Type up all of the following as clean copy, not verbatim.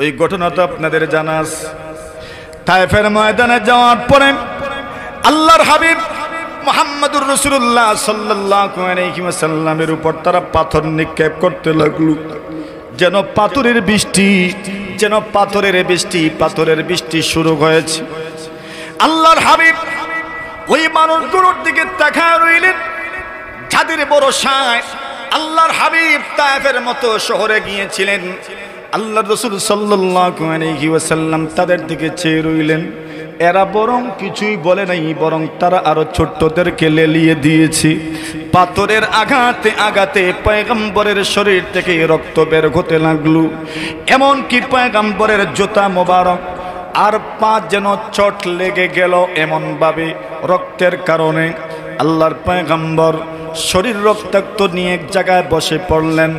ওই ঘটনা তো আপনাদের জানা আছে। তায়েফের ময়দানে যাওয়ার পরে আল্লাহর হাবিব মুহাম্মদুর রাসূলুল্লাহ সাল্লাল্লাহু আলাইহি ওয়াসাল্লামের উপর তারা পাথর নিক্ষেপ করতে লাগলো, যেন পাথরের বৃষ্টি শুরু হয়েছে। আল্লাহর হাবিব ওই মানুষগুলোর দিকে তাকায় রইলেন যাদের ভরসায় আল্লাহর হাবিব তায়েফের মতো শহরে গিয়েছিলেন। আল্লাহর রাসূল সাল্লাল্লাহু আলাইহি ওয়াসাল্লাম তাদের দিকে চেয়ে রইলেন। এরা বরং কিছুই বলে নাই, বরং তারা আরো ছোট্টদেরকে লেলিয়ে দিয়েছে। পাথরের আঘাতে আঘাতে পয়গম্বরের শরীর থেকে রক্ত বের হতে লাগলো। এমনকি পয়গম্বরের জুতা মোবারক আর পা যেন চট লেগে গেল, এমন ভাবে রক্তের কারণে আল্লাহর পয়গম্বর শরীর রক্তাক্ত নিয়ে এক জায়গায় বসে পড়লেন।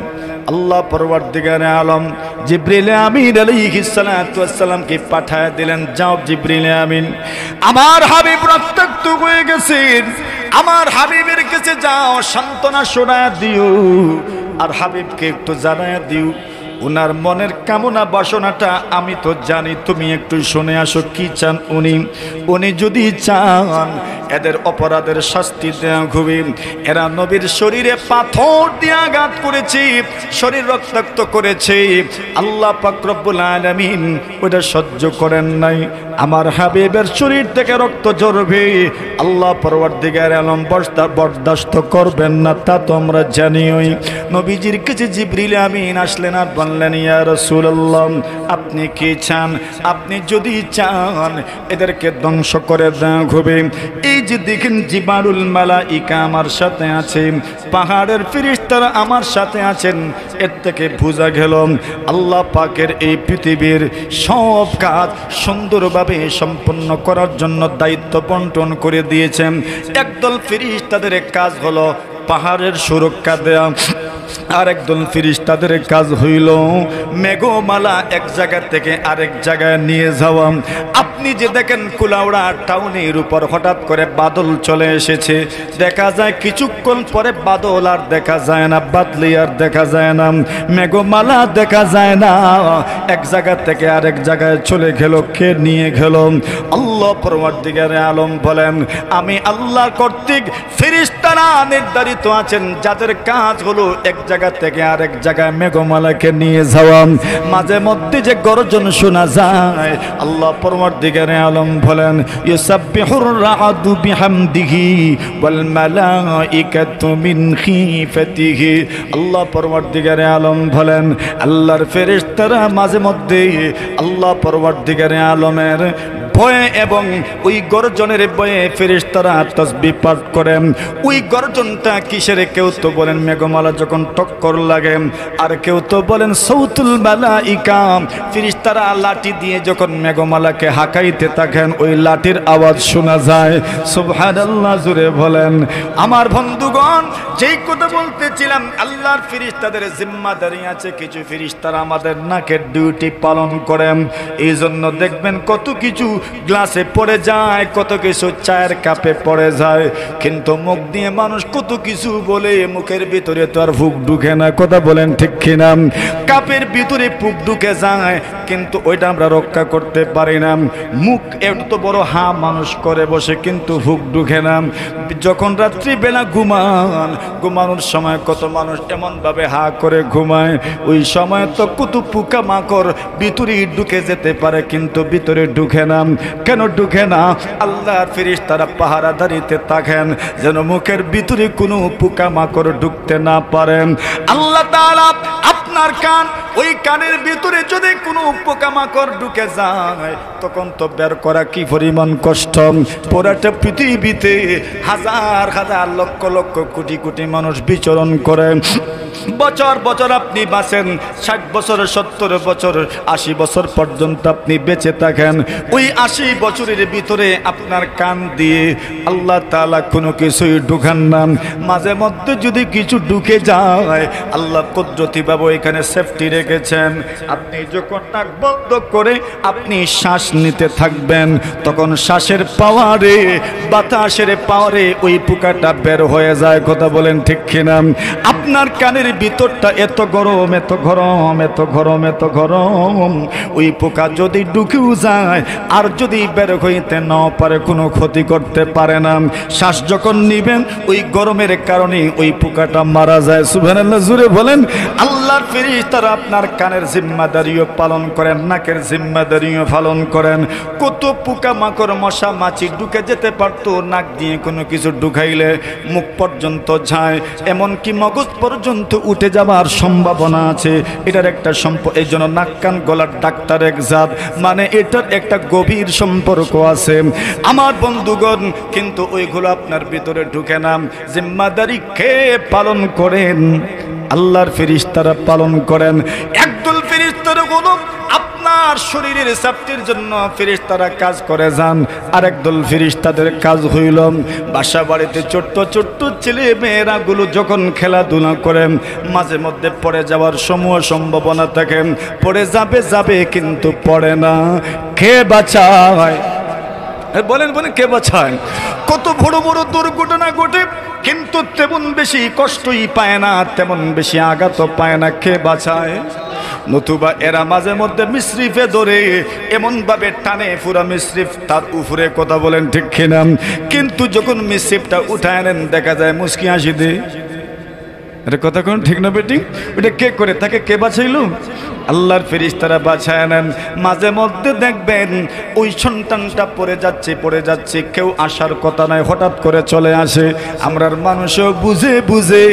আল্লাহ পরওয়ারদিগারে আলম জিবরিল আমিন আলাইহিস সালাতু ওয়াস সালামকে পাঠায় দিলেন, যাও জিবরিল আমিন, আমার হাবিব রক্তাক্ত হয়ে গেছেন, আমার হাবিবের কাছে যাও, সান্ত্বনা শোনায় দিও, আর হাবিবকে একটু জানায় দিও উনার মনের কামনা বাসনাটা আমি তো জানি, তুমি একটু শুনে আসো কি চান উনি যদি চান এদের অপরাধের শাস্তি দেয়া হবে। এরা নবীর শরীরে পাথর দিয়ে আঘাত করেছে, শরীর রক্তাক্ত করেছে, আল্লাহ পাক রব্বুল আলামিন ওটা সহ্য করেন নাই। আমার হাবিবের শরীর থেকে রক্ত ঝরবে, আল্লাহ পরওয়ারদিগার আলম বরদাস্ত করবেন না, তা তোমরা জানিওই। নবীজির কাছে জিবরিল আমিন আসলেন আর বললেন, ইয়া রাসূলুল্লাহ, আপনি কি চান? আপনি যদি চান এদেরকে ধ্বংস করে দেওয়া হবে। এই যে দেখেন জিবারুল মালাইকা আমার সাথে আছে, পাহাড়ের ফেরেশতারা আমার সাথে আছেন, এর থেকে বোঝা গেল আল্লাহ পাকের এই পৃথিবীর সব কাজ সুন্দরভাবে সম্পন্ন করার জন্য দায়িত্ব বন্টন করে দিয়েছেন। একদল ফেরেশতাদের কাজ হলো পাহাড়ের সুরক্ষা দেয়া, আর একদল ফেরেশতাদের কাজ হইল মেঘমালা এক জায়গা থেকে আরেক জায়গায় নিয়ে যাওয়া। আপনি যে দেখেন কুলাউড়া টাউনের উপর হঠাৎ করে বাদল চলে এসেছে, দেখা যায় কিছুক্ষণ পরে বাদল আর দেখা যায় না, বাদলি আর দেখা যায় না, মেঘমালা দেখা যায় না, এক জায়গা থেকে আরেক জায়গায় চলে গেল। কে নিয়ে গেল? আল্লাহ পরওয়ারদিগারে আলম বলেন, আমি আল্লাহ কর্তৃক ফেরেশতারা নির্ধারিত আছেন যাদের কাজ হলো এক জায়গা থেকে আরেক জায়গায় মেঘমালাকে নিয়ে যাওয়া। মাঝে মধ্যে যে গর্জন শোনা যায়, আল্লাহ পরওয়ারদিগারে আলম বলেন, ইউসাব্বিহুর রাআদু বিহামদিহি ওয়াল মালাইকাতু মিন খিফাতিহি। আল্লাহ পরওয়ারদিগারে আলম বলেন, আল্লাহর ফেরেশতারা মাঝে মধ্যে আল্লাহ পরওয়ারদিগারে আলমের ভয়ে এবং ওই গর্জনের ভয়ে ফেরেশতারা তাসবিহ পাঠ করেন। ওই গর্জনটা কিসের? কেউ তো বলেন মেঘমালা যখন টক্কর লাগে, আর কেউ তো বলেন সৌতুল মালাইকা, ফেরেশতারা লাঠি দিয়ে যখন মেঘমালাকে হাঁকাইতে থাকেন ওই লাঠির আওয়াজ শোনা যায়। সুবহানাল্লাহ, জোরে বলেন। আমার বন্ধুগণ, যেই কথা বলতেছিলাম, আল্লাহর ফেরেশতাদের জিম্মাদারি আছে, কিছু ফেরেশতারা আমাদের নাকের ডিউটি পালন করেন। এই জন্য দেখবেন কত কিছু গ্লাসে পড়ে যায়, কত কিছু চায়ের কাপে পড়ে যায়, কিন্তু মুখ দিয়ে মানুষ কত কিছু বলে, মুখের ভিতরে তো আর ফুক ঢুকে না। কথা বলেন ঠিক কিনা? কাপের ভিতরে ফুক ঢুকে যায়, কিন্তু ওইটা আমরা রক্ষা করতে পারি না। মুখ এত বড় হা মানুষ করে বসে, কিন্তু ফুক ঢুকে না। যখন রাত্রিবেলা ঘুমানোর সময় কত মানুষ এমন ভাবে হা করে ঘুমায়, ওই সময় তো কত পোকা মাকড় ভিতরে ঢুকে যেতে পারে, কিন্তু ভিতরে ঢুকে না। কেন ঢুকে না? আল্লাহর ফেরেশতারা পাহারাদারিতে থাকেন যেন মুখের ভিতরে কোনো পোকা মাকড় ঢুকতে না পারে। আল্লাহ তাআলা আপনার কান, ওই কানের ভিতরে যদি কোনো পোকামাকড় ঢুকে যায়, তখন তো বের করা কি পরিমাণ কষ্ট। পুরাটা পৃথিবীতে হাজার হাজার লক্ষ লক্ষ কোটি কোটি মানুষ বিচরণ করে, বছর বছর আপনি বাঁচেন, 60 বছর 70 বছর 80 বছর পর্যন্ত আপনি বেঁচে থাকেন। ওই 80 বছরের ভিতরে আপনার কান দিয়ে আল্লাহ তাআলা কোনো কিছুই ঢুকান না। মাঝে মধ্যে যদি কিছু ঢুকে যায়, আল্লাহ কুদরতি ভাবে এখানে সেফটি রেখেছেন। আপনি যখন নাক বন্ধ করে আপনি শ্বাস নিতে থাকবেন, তখন শ্বাসের পাওয়ারে, বাতাসের পাওয়ারে ওই পোকাটা বের হয়ে যায়। কথা বলেন ঠিক কিনা? আপনার কানের ভিতরটা এত গরম, এত গরম, এত গরম, এত গরম, ওই পোকা যদি ঢুকেও যায় আর যদি বের হইতে না পারে কোনো ক্ষতি করতে পারে না। শ্বাস যখন নিবেন ওই গরমের কারণে ওই পোকাটা মারা যায়। সুবহানাল্লাহ, জোরে বলেন। আল্লাহর ফেরেশতারা আপনার কানের জিম্মাদারিও পালন করেন, নাকের জিম্মাদারিও পালন করেন। কত পোকা মাকড় মশা মাছি ঢুকে যেতে পারতো, নাক দিয়ে কোনো কিছু ঢুকাইলে মুখ পর্যন্ত যায়, এমনকি মগজ পর্যন্ত উঠে যাওয়ার সম্ভাবনা আছে। এটার একটা এই জন্য নাক কান গলার ডাক্তার এক জাত, মানে এটার একটা গভীর সম্পর্ক আছে আমার বন্ধুগণ। কিন্তু ওইগুলো আপনার ভিতরে ঢুকে না। জিম্মাদারি কে পালন করেন? আল্লাহর ফেরেশতারা পালন করেন। একদল ফেরেশতারা হলো আপনার শরীরের সেফটির জন্য ফেরেশতারা কাজ করে যান, আর একদল ফেরেশতাদের কাজ হইল বাসা বাড়িতে ছোট্ট ছোট্ট ছেলে মেয়েরা গুলো যখন খেলাধুলা করে মাঝে মধ্যে পড়ে যাওয়ার সম্ভাবনা থাকে, পড়ে যাবে কিন্তু পড়ে না। কে বাঁচায়? বলেন বলেন, কে বাঁচায়? কত বড় বড় দুর্ঘটনা ঘটে, কিন্তু তেমন বেশি কষ্টই পায় না, তেমন বেশি আঘাতও পায় না। কে বাঁচায়? নতুবা এরা মাঝে মধ্যে মিশ্রিফে ধরে এমন ভাবে টানে পুরা মিশ্রিফ তার উপরে। কথা বলেন ঠিক কিনা? কিন্তু যখন মিশ্রিফটা উঠায় নেন দেখা যায় মুচকি হাসি দে। এটা কথা কোন ঠিক না বেটি? ওটা কে করে তাকে কে বাঁচাইলো? আল্লাহর ফেরেশতারা বাঁচায় নেন। মাঝে মধ্যে দেখবেন ওই সন্তানটা পড়ে যাচ্ছে, কেউ আসার কথা নাই, হঠাৎ করে চলে আসে। আমরার মানুষও বুঝে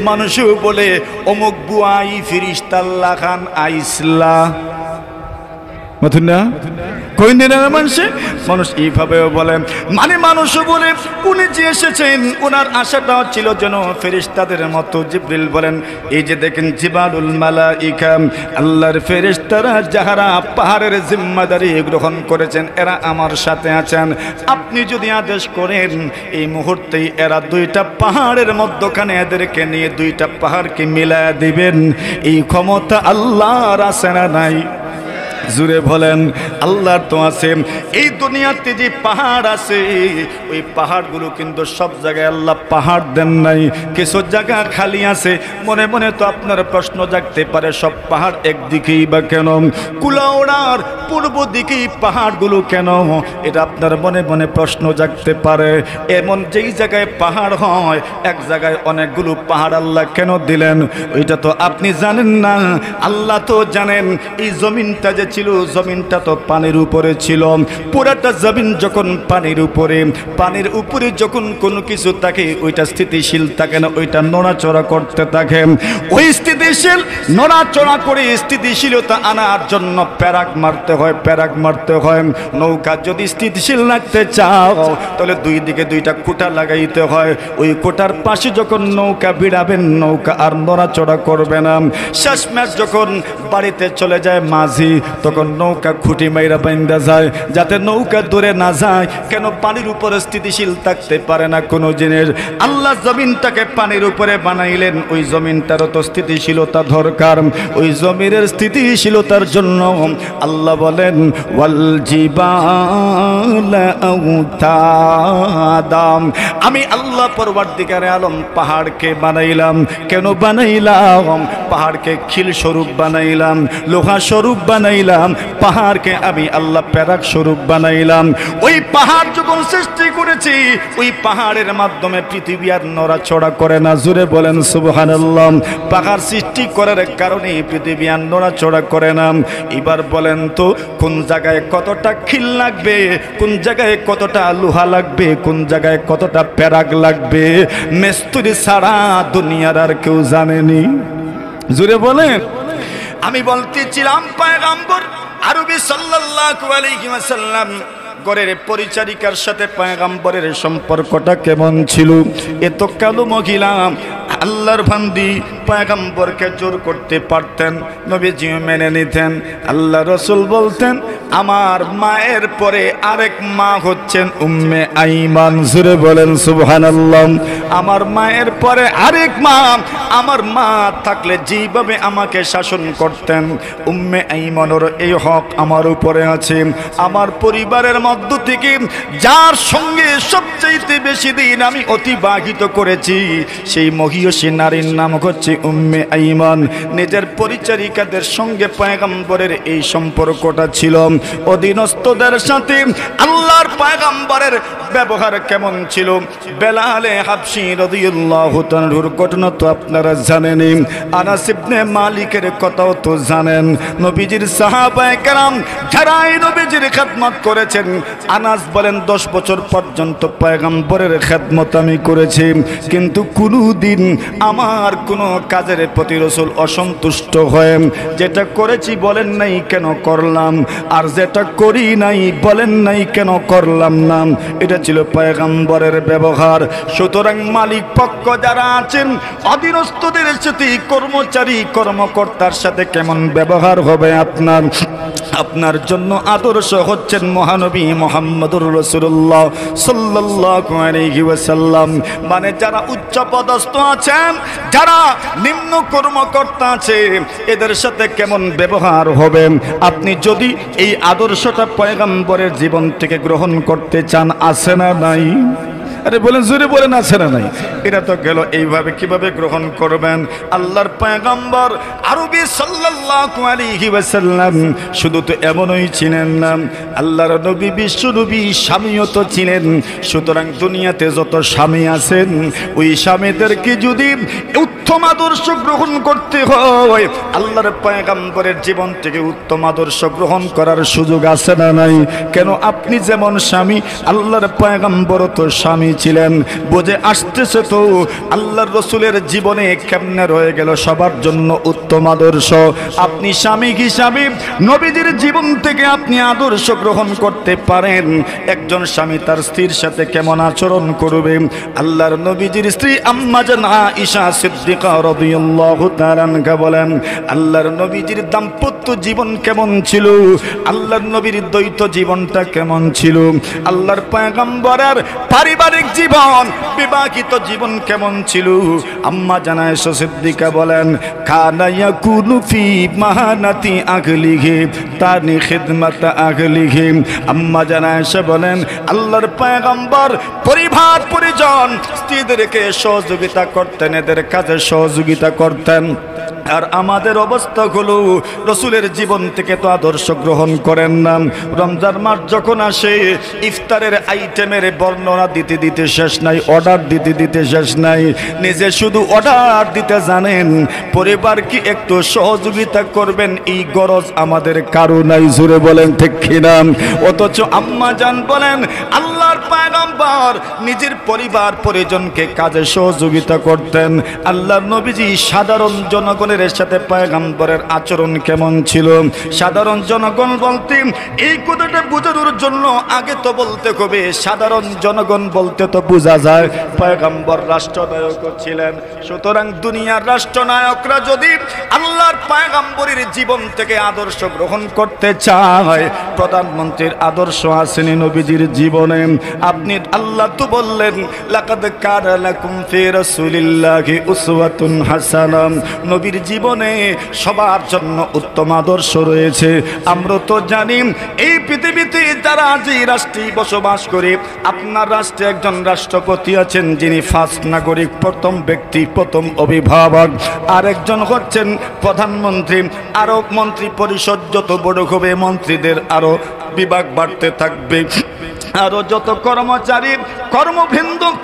মানুষও বলে অমুক বুয়াই ফেরেশতাল্লাহ খান আইসলা মথুন না কই না মানুষ এইভাবেও বলে, মানে মানুষও বলে উনি যে এসেছেন ওনার আশাটাও ছিল যেন ফেরেশতাদের মতো। জিবরিল বলেন, এই যে দেখেন জিবালুল মালাইকা, আল্লাহর ফেরেশতারা যারা পাহাড়ের জিম্মাদারি গ্রহণ করেছেন এরা আমার সাথে আছেন। আপনি যদি আদেশ করেন এই মুহূর্তেই এরা দুইটা পাহাড়ের মধ্যখানে এদেরকে নিয়ে দুইটা পাহাড়কে মিলায়া দিবেন। এই ক্ষমতা আল্লাহর আছে না নাই? জুড়ে বলেন, আল্লাহর তো আছে। এই দুনিয়াতে যে পাহাড় আছে ওই পাহাড়গুলো কিন্তু সব জায়গায় আল্লাহ পাহাড় দেন নাই, কিছু জায়গা খালি আছে। মনে মনে তো আপনার প্রশ্ন জাগতে পারে, সব পাহাড় একদিকেই বা কেন? কুলাউড়ার পূর্ব দিকেই পাহাড়গুলো কেন? এটা আপনার মনে মনে প্রশ্ন জাগতে পারে। এমন যেই জায়গায় পাহাড় হয় এক জায়গায় অনেকগুলো পাহাড় আল্লাহ কেন দিলেন ওইটা তো আপনি জানেন না, আল্লাহ তো জানেন। এই জমিনটা যে ছিল, জমিনটা তো পানির উপরে ছিল। পুরাটা জমিন যখন পানির উপরে যখন কোনো কিছু থাকে ওইটা স্থিতিশীল থাকে না, ওইটা নড়াচড়া করতে থাকে। ওই স্থিতিশীল নড়াচড়া করে স্থিতিশীলতা আনার জন্য প্যারাক মারতে হয়। নৌকা যদি স্থিতিশীল রাখতে চাও তাহলে দুই দিকে দুইটা কোটা লাগাইতে হয়। ওই কোটার পাশে যখন নৌকা ভিড়াবেন নৌকা আর নড়াচড়া করবে না। শেষমেশ যখন বাড়িতে চলে যায় মাঝি, তখন নৌকা খুঁটি মাইরা বাইন্দা যায় যাতে নৌকা দূরে না যায়। কেন? পানির উপরে স্থিতিশীল থাকতে পারে না কোনো জিনিস। আল্লাহ জমিনটাকে পানির উপরে বানাইলেন, ওই জমিনটারও তো স্থিতিশীলতা দরকার। ওই জমিনের স্থিতিশীলতার জন্য আল্লাহ বলেন, ওয়াল জিবালা আওতাদা, আমি আল্লাহ পরওয়ারদিগারে আলম পাহাড়কে বানাইলাম। কেন বানাইলাম? পাহাড়কে খিল স্বরূপ বানাইলাম, লোহা স্বরূপ বানাইলাম, পাহাড়কে আমি আল্লাহ প্যারাক স্বরূপ বানাইলাম। ওই পাহাড় যখন সৃষ্টি করেছি ওই পাহাড়ের মাধ্যমে পৃথিবী আর নড়াচড়া করে না। জুড়ে বলেন সুবহানাল্লাহ। পাহাড় সৃষ্টি করার কারণে পৃথিবী আর নড়াচড়া করে না। এবার বলেন তো কোন জায়গায় কতটা খিল লাগবে, কোন জায়গায় কতটা লোহা লাগবে, কোন জায়গায় কতটা প্যারাক লাগবে মিস্ত্রি ছাড়া দুনিয়ার আর কেউ জানেনি। জুড়ে বলেন। আমি বলতেছিলাম পয়গম্বর আরবি সাল্লাল্লাহু আলাইহি ওয়াসাল্লাম ঘরের পরিচারিকার সাথে পয়গম্বরের সম্পর্কটা কেমন ছিল। এত কালো মহিলা আল্লাহর বান্দি পয়গম্বরকে জোর করতে পারতেন, নবীজিও মেনে নিতেন। আল্লাহ রাসূল বলতেন আমার মায়ের পরে আরেক মা হচ্ছেন উম্মে আইমান। জোরে বলেন সুবহানাল্লাহ। আমার মায়ের পরে আরেক মা, আমার মা থাকলে যেভাবে আমাকে শাসন করতেন উম্মে আইমানের এই হক আমার উপরে আছে। আমার পরিবারের মধ্য থেকে যার সঙ্গে সবচেয়ে বেশি দিন আমি অতিবাহিত করেছি সেই মহিয়সী নারীর নাম হচ্ছে উম্মে আইমান। নিজের পরিচারিকাদের সঙ্গে পয়গম্বরের এই সম্পর্কটা ছিল। অধীনস্থদের সাথে আল্লাহর পয়গম্বরের ব্যবহার কেমন ছিল? বেলালে হাবশী রাদিয়াল্লাহু তাআলার ঘটনা তো আপনারা জানেনই, আনাস ইবনে মালিকের কথাও তো জানেন। নবীজির সাহাবায়ে কেরাম যারা এই নবীজির খেদমত করেছেন, আনাস বলেন 10 বছর পর্যন্ত পয়গম্বরের খেদমত আমি করেছি, কিন্তু কোনোদিন আমার কোনো কাজের প্রতি রাসূল অসন্তুষ্ট হয়ে যেটা করেছি বলেন নাই কেন করলাম, আর যেটা করি নাই বলেন নাই কেন করলাম না। এটা ছিল পয়গম্বরের ব্যবহার। সুতরাং মালিক পক্ষ যারা আছেন অধীনস্থদের সাথে, কর্মচারী কর্মকর্তার সাথে কেমন ব্যবহার হবে আপনার জন্য আদর্শ হচ্ছেন মহানবী মুহাম্মদুর রাসূলুল্লাহ সাল্লাল্লাহু আলাইহি ওয়াসাল্লাম। মানে যারা উচ্চ পদস্থ আছেন, যারা নিম্ন কর্মকর্তা আছে, এদের সাথে কেমন ব্যবহার হবে। আপনি যদি এই আদর্শটা পয়গম্বরের জীবন থেকে গ্রহণ করতে চান, আছে না নাই? আরে বলেন, জোরে বলেন, আছে না নাই? এটা তো গেল। এইভাবে কিভাবে গ্রহণ করবেন? আল্লাহর পয়গম্বর আরবি সাল্লাল্লাহু আলাইহি ওয়াসাল্লাম শুধু তো এমনই ছিলেন না, আল্লাহর নবী বিশ্ব নবী স্বামীও তো ছিলেন। সুতরাং দুনিয়াতে যত স্বামী আছেন ওই স্বামীদেরকে যদি উত্তম আদর্শ গ্রহণ করতে হয়, আল্লাহর পয়গম্বরের জীবন থেকে উত্তম আদর্শ গ্রহণ করার সুযোগ আছে না নাই? কেন আপনি যেমন স্বামী, আল্লাহর পয়গম্বর তো স্বামী ছিলেন। বুঝে আসতেছে তো আল্লাহর রাসূলের জীবনে কেমনে রয়ে গেল সবার জন্য উত্তম আদর্শ। আপনি স্বামী হিসাবে নবীজির জীবন থেকে আপনি আদর্শ গ্রহণ করতে পারেন। একজন স্বামী তার স্ত্রীর সাথে কেমন আচরণ করবে। আল্লাহর নবীজির স্ত্রী আম্মা জান আয়েশা সিদ্দিকা রাদিয়াল্লাহু তাআলা আনহা বলেন, আল্লাহর নবীজির দাম্পত্য জীবন কেমন ছিল, আল্লাহর নবীর দ্বৈত জীবনটা কেমন ছিল, আল্লাহর পয়গম্বরের পারিবারিক জীবন, বিবাহিত জীবন কেমন ছিল। আম্মা জান আয়েশা সিদ্দিকা বলেন, কানা ইয়াকুনু ফি মাহানাতি আহলিহি তানি খিদমাত আহলিহি। আম্মা জান আয়েশা বলেন, আল্লাহর পয়গম্বর পরিবার পরিজন স্ত্রীদেরকে সহযোগিতা করতেন, এদের কাজে সহযোগিতা করতেন। আর আমাদের অবস্থা হলো রাসূলের জীবন থেকে তো আদর্শ গ্রহণ করেন না। রমজান মাস যখন আসে, ইফতারের আইটেমের বর্ণনা দিতে দিতে শেষ নাই, অর্ডার দিতে দিতে শেষ নাই। নিজে শুধু অর্ডার দিতে জানেন, পরিবার কি একটু সহযোগিতা করবেন এই গরজ আমাদের কারো নাই। জোরে বলেন ঠিক কিনা? অথচ আম্মা জান বলেন, আল্লাহর পয়গম্বর নিজের পরিবার পরিজনকে কাজে সহযোগিতা করতেন। আল্লাহর নবীজি সাধারণ জনগণের সাথে পয়গম্বরের আচরণ কেমন ছিল। সাধারণ জনগণ বলতে এই কথাটা বোঝানোর জন্য আগে তো বলতে হবে সাধারণ জনগণ বলতে তো বোঝা যায় পয়গম্বর রাষ্ট্রনায়ক ছিলেন। সুতরাং দুনিয়ার রাষ্ট্রনায়করা যদি আল্লাহর পয়গম্বরের জীবন থেকে আদর্শ গ্রহণ করতে চায়, প্রধানমন্ত্রীর আদর্শ আসেনি নবীজির জীবনে। আপনি আল্লাহ তো বললেন, লাকাদ কানা লাকুম ফি রাসূলিল্লাহি উসওয়াতুন হাসানাহ। নবীর জীবনে সবার জন্য উত্তম আদর্শ রয়েছে। আমরা তো জানি এই পৃথিবীতে যারা যে রাষ্ট্রে বসবাস করে, আপনার রাষ্ট্রে একজন রাষ্ট্রপতি আছেন যিনি ফার্স্ট নাগরিক, প্রথম ব্যক্তি, প্রথম অভিভাবক। আরেকজন হচ্ছেন প্রধানমন্ত্রী। আরো মন্ত্রী পরিষদ যত বড় হবে, মন্ত্রীদের আরো বিভাগ বাড়তে থাকবে। আরো যত কর্মচারী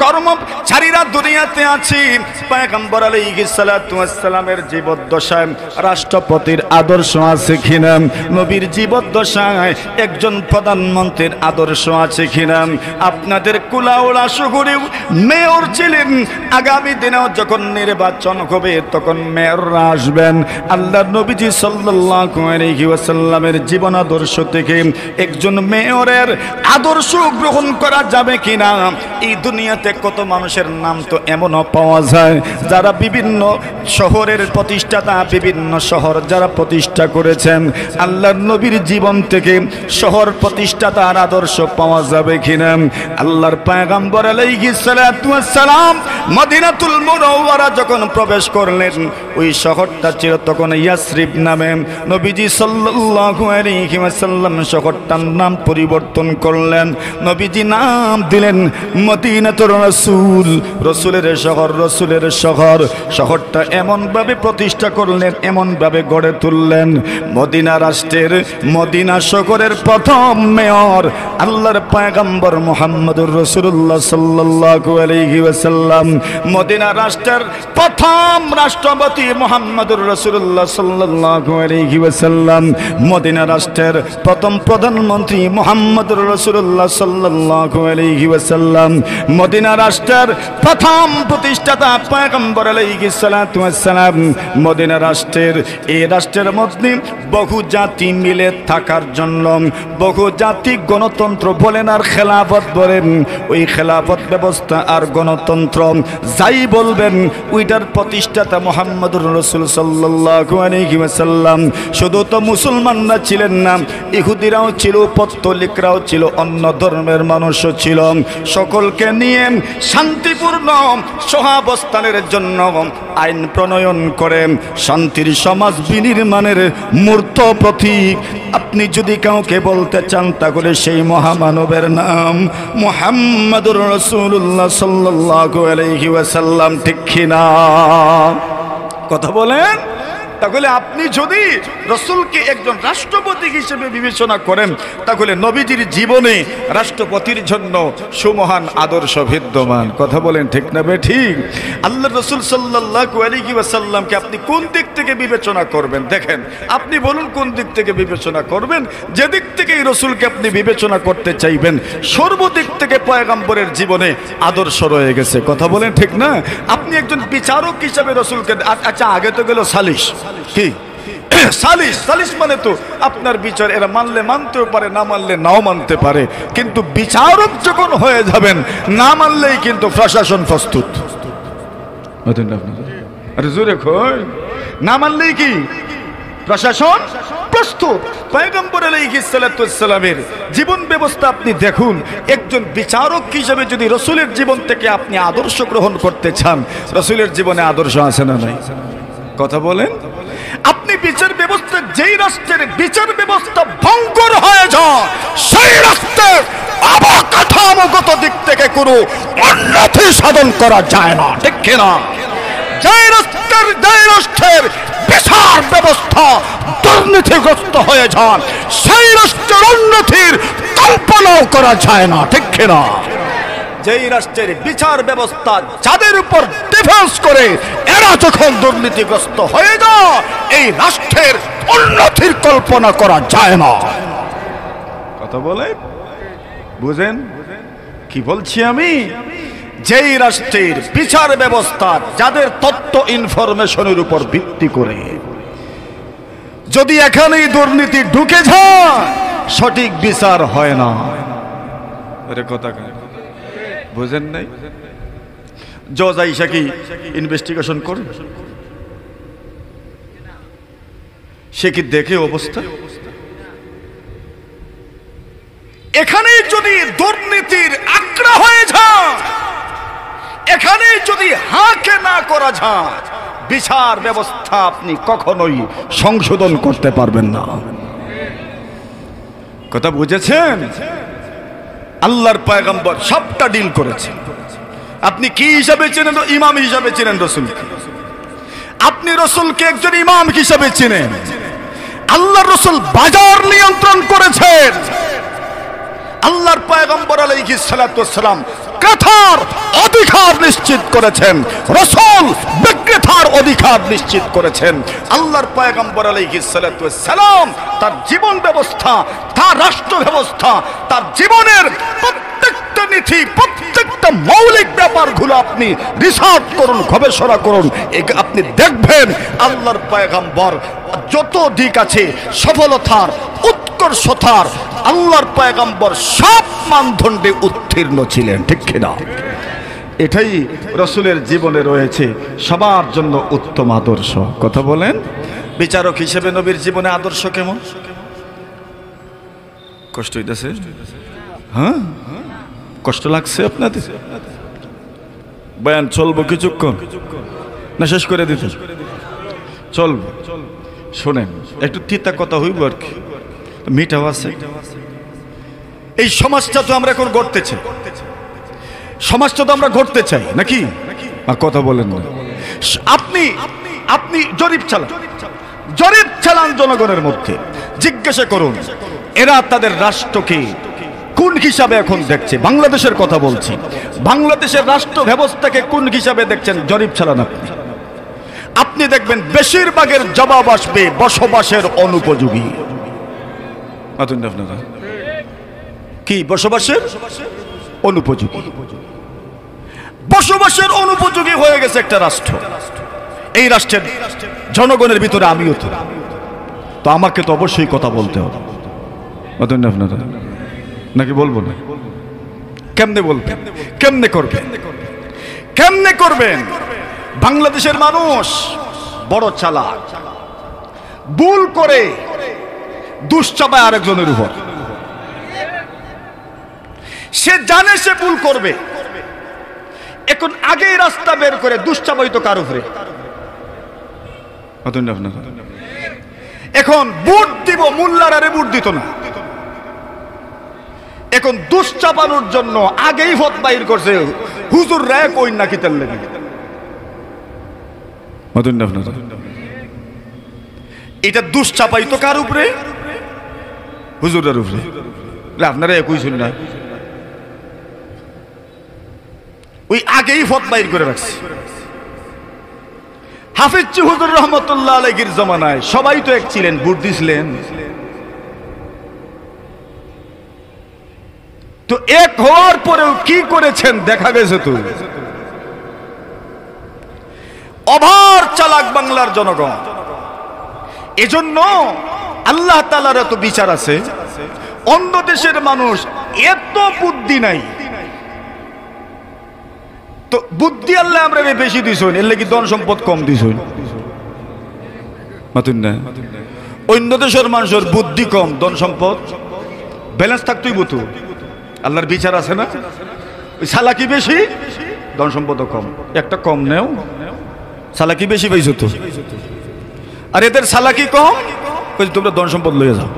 কর্মচারীরা দুনিয়াতে আছে, পয়গম্বর আলাইহিস সালাতু ওয়াস সালামের জীবদ্দশায় রাষ্ট্রপতির আদর্শ আছে কিনা, নবীর জীবদ্দশায় একজন প্রধানমন্ত্রীর আদর্শ আছে কিনা। আপনাদের কুলাউড়া শহরেও মেয়র ছিলেন। আগামী দিনেও যখন নির্বাচন হবে তখন মেয়ররা আসবেন। আল্লাহর নবীজি সাল্লাল্লাহু আলাইহি ওয়াসাল্লামের জীবন আদর্শ থেকে একজন মেয়রের আদর্শ গ্রহণ করা যাবে কিনা, এই দুনিয়াতে কত মানুষের নাম তো এমনও পাওয়া যায় যারা বিভিন্ন শহরের প্রতিষ্ঠাতা, বিভিন্ন শহর যারা প্রতিষ্ঠা করেছেন। আল্লাহর নবীর জীবন থেকে শহর প্রতিষ্ঠাতার আদর্শ পাওয়া যাবে কিনা? আল্লাহর পয়গম্বর আলাইহিস সালাতু ওয়াস সালাম মদিনাতুল মুনাওয়ারা যখন প্রবেশ করলেন, ওই শহরটা ছিল তখন ইয়াসরিব নামে। নবীজি সাল্লাল্লাহু আলাইহি ওয়াসাল্লাম শহরটার নাম পরিবর্তন করলেন। নবীজি নাম দিলেন মদিনাতুর রাসূল, রাসূলের শহর, রাসূলের শহর। শহরটা এমনভাবে প্রতিষ্ঠা করলেন, এমনভাবে গড়ে তুললেন, মদিনা রাষ্ট্রের, মদিনা শহরের প্রথম মেয়র আল্লাহর পয়গম্বর মুহাম্মদুর রাসূলুল্লাহ সাল্লাল্লাহু আলাইহি ওয়াসাল্লাম। মদিনা রাষ্ট্রের প্রথম রাষ্ট্রপতি মুহাম্মদুর রাসূলুল্লাহ সাল্লাল্লাহু আলাইহি ওয়াসাল্লাম। মদিনা রাষ্ট্রের প্রথম প্রধানমন্ত্রী মুহাম্মদুর রাসূলুল্লাহ সাল্লাল্লাহু আলাইহি ওয়াসাল্লাম। মদিনা রাষ্ট্রের প্রথম প্রতিষ্ঠাতা পয়গম্বর আলাইহিস সালাতু ওয়াস সালাম। মদিনা রাষ্ট্রের, এই রাষ্ট্রের মধ্যে বহু জাতি মিলে থাকার জন্য বহু জাতি গণতন্ত্র বলেন আর খেলাফত বলেন, ওই খেলাফত ব্যবস্থা আর গণতন্ত্র যাই বলবেন ওইটার প্রতিষ্ঠাতা মুহাম্মদুর রাসূল সাল্লাল্লাহু আলাইহি ওয়াসাল্লাম। শুধু তো মুসলমানরা ছিলেন না, ইহুদিরাও ছিল, পত্তলিকরাও ছিল, অন্য ধর্মের মানুষও ছিল। সকলকে নিয়ে শান্তিপূর্ণ সহাবস্থানের জন্য আইন প্রণয়ন করে শান্তির সমাজ বিনির্মাণের মূর্ত প্রতীক আপনি যদি কাউকে বলতে চান তাহলে সেই মহামানবের নাম মুহাম্মদুর রাসূলুল্লাহ সাল্লাল্লাহু আলাইহি ওয়াসাল্লাম। ঠিক কিনা? কথা বলেন। তাহলে আপনি যদি রাসূলকে একজন রাষ্ট্রপতি হিসেবে বিবেচনা করেন তাহলে নবীজির জীবনে রাষ্ট্রপতির জন্য সুমহান আদর্শ বিদ্যমান। কথা বলেন ঠিক না ঠিক? আল্লাহর রাসূল সাল্লাল্লাহু আলাইহি ওয়াসাল্লামকে আপনি কোন দিক থেকে বিবেচনা করবেন? দেখেন, আপনি বলুন কোন দিক থেকে বিবেচনা করবেন। যে দিক থেকে এই রাসূলকে আপনি বিবেচনা করতে চাইবেন সর্বদিক থেকে পয়গম্বরের জীবনে আদর্শ রয়ে গেছে। কথা বলেন ঠিক না? আপনি একজন বিচারক হিসেবে রাসূলকে, আচ্ছা আগে তো গেল সালিশ, কি সালিশ? সালিশ মানে তো আপনার বিচার, এরা মানলে মানতেও পারে, না মানলে নাও মানতে পারে, কিন্তু বিচারক যখন হয়ে যাবেন না মানলেই কিন্তু প্রশাসন প্রস্তুত। আরে জোরে কই, না মানলেই কি প্রশাসন প্রস্তুত। পয়গম্বর আলাইহিস সালাতু ওয়াস সালামের জীবন ব্যবস্থা আপনি দেখুন। একজন বিচারক হিসেবে যদি রাসূলের জীবন থেকে আপনি আদর্শ গ্রহণ করতে চান, রাসূলের জীবনে আদর্শ আছে না নাই? কথা বলেন। আপনি বিচার ব্যবস্থা, যেই রাষ্ট্রের বিচার ব্যবস্থা ভঙ্গুর হয়ে যায় সেই রাষ্ট্রের অবকাঠামোগত দিক থেকে কোনো উন্নতি সাধন করা যায় না। ঠিক কিনা? যেই রাষ্ট্রের বিচার ব্যবস্থা দুর্নীতিগ্রস্ত হয়ে যায় সেই রাষ্ট্রের উন্নতির কল্পনাও করা যায় না। ঠিক কিনা? যেই রাষ্ট্রের বিচার ব্যবস্থা যাদের উপর ডিফেন্স করে এরা যখন দুর্নীতিগ্রস্ত হয়ে যায় এই রাষ্ট্রের উন্নতির কল্পনা করা যায় না। কথা বলে বুঝেন কি বলছি আমি? যেই রাষ্ট্রের বিচার ব্যবস্থা যাদের তথ্য ইনফরমেশনের উপর ভিত্তি করে যদি এখানেই দুর্নীতি ঢুকে যায় সঠিক বিচার হয় না। আরে কথা বুঝেন নাই? জজ আইসা কি ইনভেস্টিগেশন করে? সে কি দেখে অবস্থা? এখানে যদি দুর্নীতির আঁকড়া হয়ে যায়, এখানে যদি হাঁকে না করা যায় বিচার ব্যবস্থা আপনি কখনোই সংশোধন করতে পারবেন না। কথা বুঝেছেন? আল্লাহর পয়গম্বর সবটা ডিল করেছে। আপনি কি হিসাবে চেনেন? ইমাম হিসাবে চেনেন রাসূলকে। আপনি রাসূলকে একজন ইমাম হিসাবে চেনেন। আল্লাহর রাসূল বাজার নিয়ন্ত্রণ করেছেন। আল্লাহর পয়গম্বর আলাইহিস সালাতু ওয়াস সালাম ক্রেতার অধিকার নিশ্চিত করেছেন, রাসূল বিক্রেতার অধিকার নিশ্চিত করেছেন। আল্লাহর পয়গম্বর আলাইহিস সালাতু ওয়াস সালাম তার জীবন ব্যবস্থা, তার রাষ্ট্র ব্যবস্থা, তার জীবনের প্রত্যেকটা নীতি, প্রত্যেকটা মৌলিক ব্যাপারগুলো আপনি রিসার্চ করুন, গবেষণা করুন, আপনি দেখবেন আল্লাহর পয়গম্বর যত দিক আছে সফলতার, উৎকর্ষতার, আল্লাহর পয়গম্বর সব মানদণ্ডে উত্তীর্ণ ছিলেন, ঠিক কিনা? এটাই রাসূলের জীবনে রয়েছে সবার জন্য উত্তম আদর্শ। কথা বলেন, বিচারক হিসেবে নবীর জীবনে আদর্শ কেমন? কষ্ট হইতেছে? হ্যাঁ, কষ্ট লাগছে আপনাদের? বয়ান চলবো কিছুক্ষণ না শেষ করে দিতে? চলবো। শোনেন, একটু তিতা কথা হইব আর কি, মিঠাও আছে। এই সমাজটা তো আমরা এখন গড়তে চাই, সমাজটা তো আমরা গড়তে চাই নাকি? আর কথা বলেন না। আপনি জরিপ চালান জনগণের মধ্যে, জিজ্ঞাসা করুন এরা তাদের রাষ্ট্রকে কোন হিসাবে এখন দেখছে। বাংলাদেশের কথা বলছি, বাংলাদেশের রাষ্ট্র ব্যবস্থাকে কোন হিসাবে দেখছেন? জরিপ চালান আপনি দেখবেন বেশিরভাগের জবাব আসবে বসবাসের অনুপযোগী। কি বসবাসের অনুপযোগী? বসবাসের অনুপযোগী হয়ে গেছে একটা রাষ্ট্র। এই রাষ্ট্রের জনগণের ভিতরে আমিও তো আমাকে তো অবশ্যই কথা বলতে হবে আপনারা, নাকি বলবো না? কেমনে বলবেন, কেমনে করবেন? বাংলাদেশের মানুষ বড় চালাক, ভুল করে দোষ চাপায় আরেকজনের উপর। সে জানে সে ভুল করবে, এখন আগেই রাস্তা বের করে দোষ চাপাইত কার উপরে? এখন ভোট দিব, মোল্লার আরে ভোট দিত না, এখন দোষ চাপানোর জন্য আগেই ভোট বাইর করছে হুজুর রে কই নাকি তেল লেগে। এটা দোষ চাপাইতো কার উপরে? হুজুরের উপরে। আপনারা একই শুন না, ওই আগেই ভোট বাইর করে রাখছে। হাফিজ হুজুর রহমতুল্লাহ আলাইহির জমানায় সবাই তো এক ছিলেন, ভোট দিছিলেন। তো এক হওয়ার পরেও কি করেছেন দেখা গেছে তো। অভার চালাক বাংলার জনগণ। এজন্য আল্লাহ তাআলার এত বিচার আছে, অন্য দেশের মানুষ এত বুদ্ধি নাই। তো বুদ্ধি আল্লাহ আমরা বেশি দিছেন, এর লাগি ধন সম্পদ কম দিছেন। অন্য দেশের মানুষের বুদ্ধি কম, ধন সম্পদ ব্যালেন্স থাকতেই বুঝু। আল্লাহর বিচার আছে না? ওই চালাকি বেশি, ধন সম্পদ কম। একটা কম নেও, চালাকি বেশি পাইছো তো। আর এদের চালাকি কম, তোমরা ধন সম্পদ লইয়া যাও।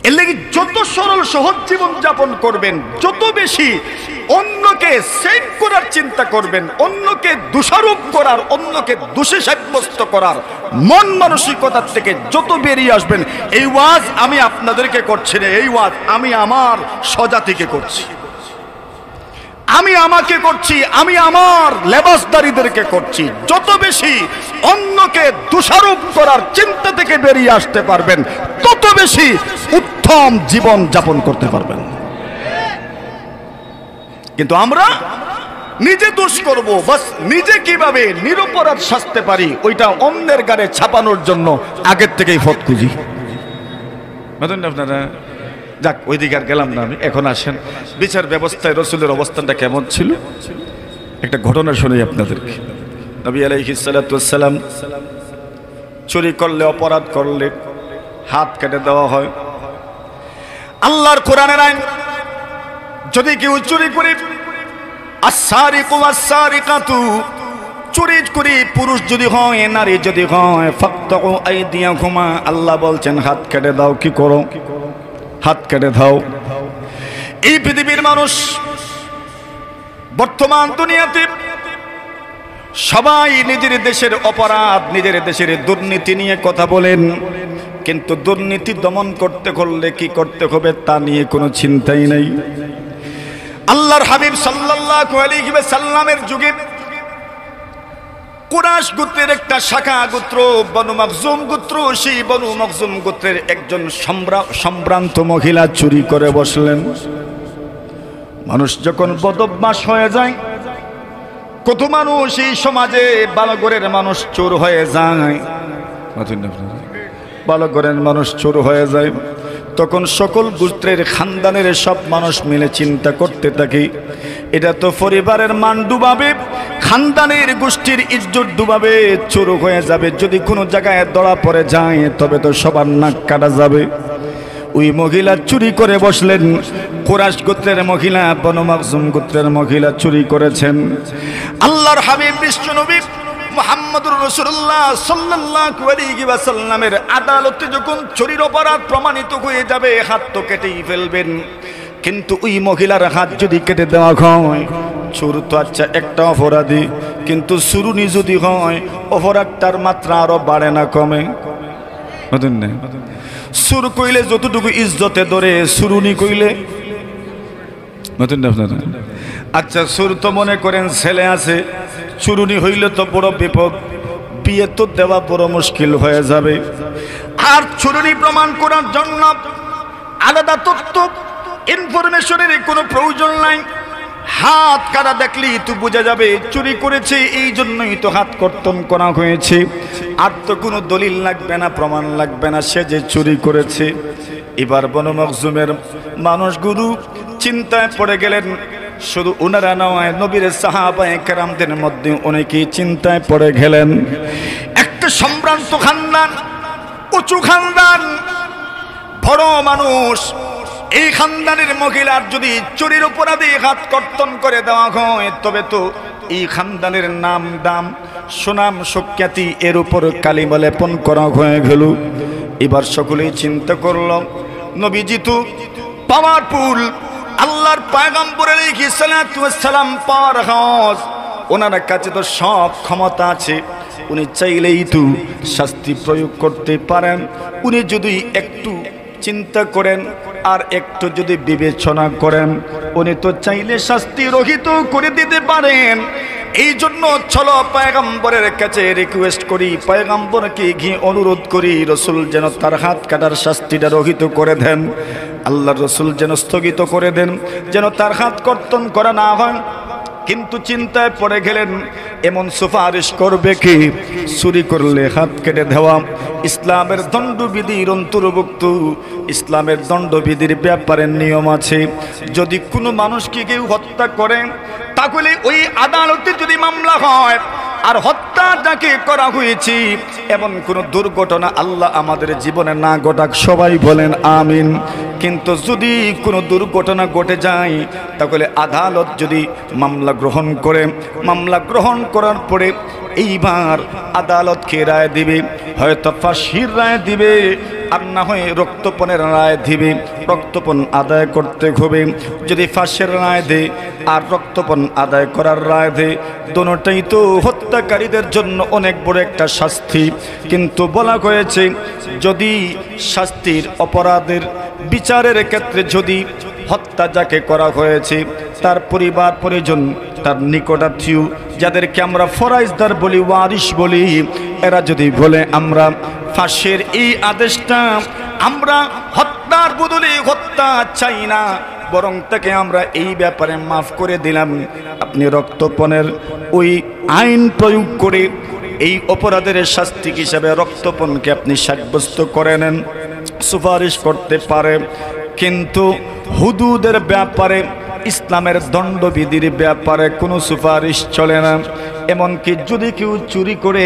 এর লাগি যত সরল সহজ জীবন যাপন করবেন, যত বেশি অন্যকে সেভ করার চিন্তা করবেন, অন্যকে দোষারোপ করার, অন্যকে দোষী সাব্যস্ত করার মন মানসিকতার থেকে যত বেরিয়ে আসবেন। এই ওয়াজ আমি আপনাদেরকে করছি না, এই ওয়াজ আমি আমার স্বজাতিকে করছি, আমি আমাকে করছি, আমি আমার লেবাসদারীদেরকে করছি। যত বেশি অন্যকে দোষারোপ করার চিন্তা থেকে বেরিয়ে আসতে পারবেন, তত বেশি উত্তম জীবন যাপন করতে পারবেন। কিন্তু আমরা নিজে দোষ করব, বাস নিজে কিভাবে নিরপরাধ সাজতে পারি ওইটা অন্যের গায়ে ছাপানোর জন্য আগের থেকেই ফত খুঁজি। আপনারা যাক, ওই দিকে আর গেলাম না আমি। এখন আসেন বিচার ব্যবস্থায় রাসূলের অবস্থানটা কেমন ছিল, একটা ঘটনা শুনি আপনাদেরকে। নবী আলাইহিস সালাতু ওয়াস সালাম চুরি করলে, অপরাধ করলে হাত কেটে দেওয়া হয়। আল্লাহর কোরআনের আইন, যদি কেউ চুরি করে, আস-সারিকু ওয়াস-সারিকাতু, চুরি করে পুরুষ যদি হয়, নারী যদি হয়, ফাকতাউ আইদিয়াকুমা, আল্লাহ বলছেন হাত কেটে দাও। কি করো? হাত কেটে দাও। এই পৃথিবীর মানুষ বর্তমান দুনিয়াতে সবাই নিজের দেশের অপরাধ, নিজের দেশের দুর্নীতি নিয়ে কথা বলেন, কিন্তু দুর্নীতি দমন করতে হলে কি করতে হবে তা নিয়ে কোনো চিন্তাই নেই। আল্লাহর হাবিব সাল্লাল্লাহু আলাইহি ওয়াসাল্লামের যুগে কুরাইশ গোত্রের একটা শাখা গোত্র বনু মাখজুম গোত্র, সেই বনু মাখজুম গোত্রের একজন সম্ভ্রান্ত মহিলা চুরি করে বসলেন। মানুষ যখন বদভ্যাস হয়ে যায়, কত মানুষ এই সমাজে বালগরের মানুষ চোর হয়ে যায়, বালগরের মানুষ চোর হয়ে যায়। তখন সকল গোত্রের খানদানের সব মানুষ মিলে চিন্তা করতে থাকি, এটা তো পরিবারের মান ডুবাবে, খানদানের গোষ্ঠীর ইজ্জত ডুবাবে, চোর হয়ে যাবে। যদি কোনো জায়গায় ধরা পড়ে যায় তবে তো সবার নাক কাটা যাবে। ওই মহিলা চুরি করে বসলেন। কুরাইশ গোত্রের মহিলা, বনু মাখজুম গোত্রের মহিলা চুরি করেছেন। আল্লাহর হাবিব বিশ্বনবী মুহাম্মদুর রাসূলুল্লাহ সাল্লাল্লাহু আলাইহি ওয়াসাল্লামের আদালতে যখন চুরির অপরাধ প্রমাণিত হয়ে যাবে, হাত তো কেটেই ফেলবেন, কিন্তু ওই মহিলার হাত যদি কেটে দেওয়া হয়, চোর তো আচ্ছা একটা অপরাধী, কিন্তু চুরুনি যদি হয় অপরাধটার মাত্রা আরো বাড়ে না কমে? বুঝলেন না? চুর কইলে যতটুকু ইজ্জতে ধরে, চুরুনি কইলে বুঝলেন না আপনারা? আচ্ছা চোর তো মনে করেন ছেলে আছে, চুরুনি হইলে তো বড় বিপদ, বিয়ে তো দেওয়া বড় মুশকিল হয়ে যাবে। আর চুরুনি প্রমাণ করার জন্য আলাদা তথ্য ইনফরমেশনের কোনো প্রয়োজন নাই। হাত কাটা দেখলেই তো বোঝা যাবে চুরি করেছে, এই জন্যই তো হাত কর্তন করা হয়েছে। আর তো কোনো দলিল লাগবে না, প্রমাণ লাগবে না সে যে চুরি করেছে। এবার বনু মাখজুমের মানুষগুলো চিন্তায় পড়ে গেলেন। শুধু ওনারা নয়, নবীর সাহাবায়ে কেরামদের মধ্যে অনেকেই চিন্তায় পড়ে গেলেন। একটা সম্ভ্রান্ত খানদান, উঁচু খানদান, বড় মানুষ, এই খানদানের মহিলার যদি চুরির অপরাধে হাত কর্তন করে দেওয়া হয় তবে তো এই খানদানের নাম দাম সুনাম সুখ্যাতি এর উপর কালিমা লেপন করা হয়ে গেল। এবার সকলেই চিন্তা করল, নবীজি তো পাওয়ারফুল, আল্লাহর পয়গম্বর আলাইহিস সালাতু ওয়াস সালাম পাওয়ার হাউস, ওনার কাছে তো সব ক্ষমতা আছে, উনি চাইলেই তো শাস্তি প্রয়োগ করতে পারেন। উনি যদি একটু চিন্তা করেন আর একটু যদি বিবেচনা করেন, উনি তো চাইলে শাস্তি রহিত করে দিতে পারেন। এই জন্য চলো পয়গম্বরের কাছে রিকোয়েস্ট করি, পয়গম্বরকে গিয়ে অনুরোধ করি, রসুল যেন তার হাত কাটার শাস্তিটা রহিত করে দেন। আল্লাহর রসুল যেন স্থগিত করে দেন, যেন তার হাত কর্তন করা না হয়। কিন্তু চিন্তায় পড়ে গেলেন, এমন সুপারিশ করবে কি চুরি করলে হাত কেটে দেওয়া ইসলামের দণ্ডবিধির অন্তর্ভুক্ত। ইসলামের দণ্ডবিধির ব্যাপারে নিয়ম আছে, যদি কোনো মানুষকে কেউ হত্যা করে তাহলে ওই আদালতে যদি মামলা হয় আর হত্যা যাকে করা হয়েছে এমন কোনো দুর্ঘটনা আল্লাহ আমাদের জীবনে না ঘটাক, সবাই বলেন আমিন। কিন্তু যদি কোনো দুর্ঘটনা ঘটে যায় তাহলে আদালত যদি মামলা গ্রহণ করে, মামলা গ্রহণ করার পরে এইবার আদালতকে রায় দিবে, হয়তো ফাঁসির রায় দিবে আর না হয় রক্তপণের রায় দিবে। রক্তপণ আদায় করতে হবে। যদি ফাঁসির রায় দেয় আর রক্তপণ আদায় করার রায় দেয়, দুটোটাই তো হত্যাকারীদের জন্য অনেক বড় একটা শাস্তি। কিন্তু বলা হয়েছে যদি শাস্তির অপরাধের বিচারের ক্ষেত্রে যদি হত্যা যাকে করা হয়েছে তার পরিবার পরিজন, তার নিকটাত্মীয়, যাদেরকে আমরা ফরাইজদার বলি, ওয়ারিশ বলি, এরা যদি বলে আমরা ফাঁসির এই আদেশটা আমরা হত্যার বদলে হত্যা চাই না, বরং তাকে আমরা এই ব্যাপারে মাফ করে দিলাম, আপনি রক্তপণের ওই আইন প্রয়োগ করে এই অপরাধের শাস্তি হিসাবে রক্তপণকে আপনি সাব্যস্ত করে নেন, সুপারিশ করতে পারে। কিন্তু হুদুদের ব্যাপারে, ইসলামের দণ্ডবিধির ব্যাপারে কোনো সুপারিশ চলে না। এমনকি যদি কেউ চুরি করে,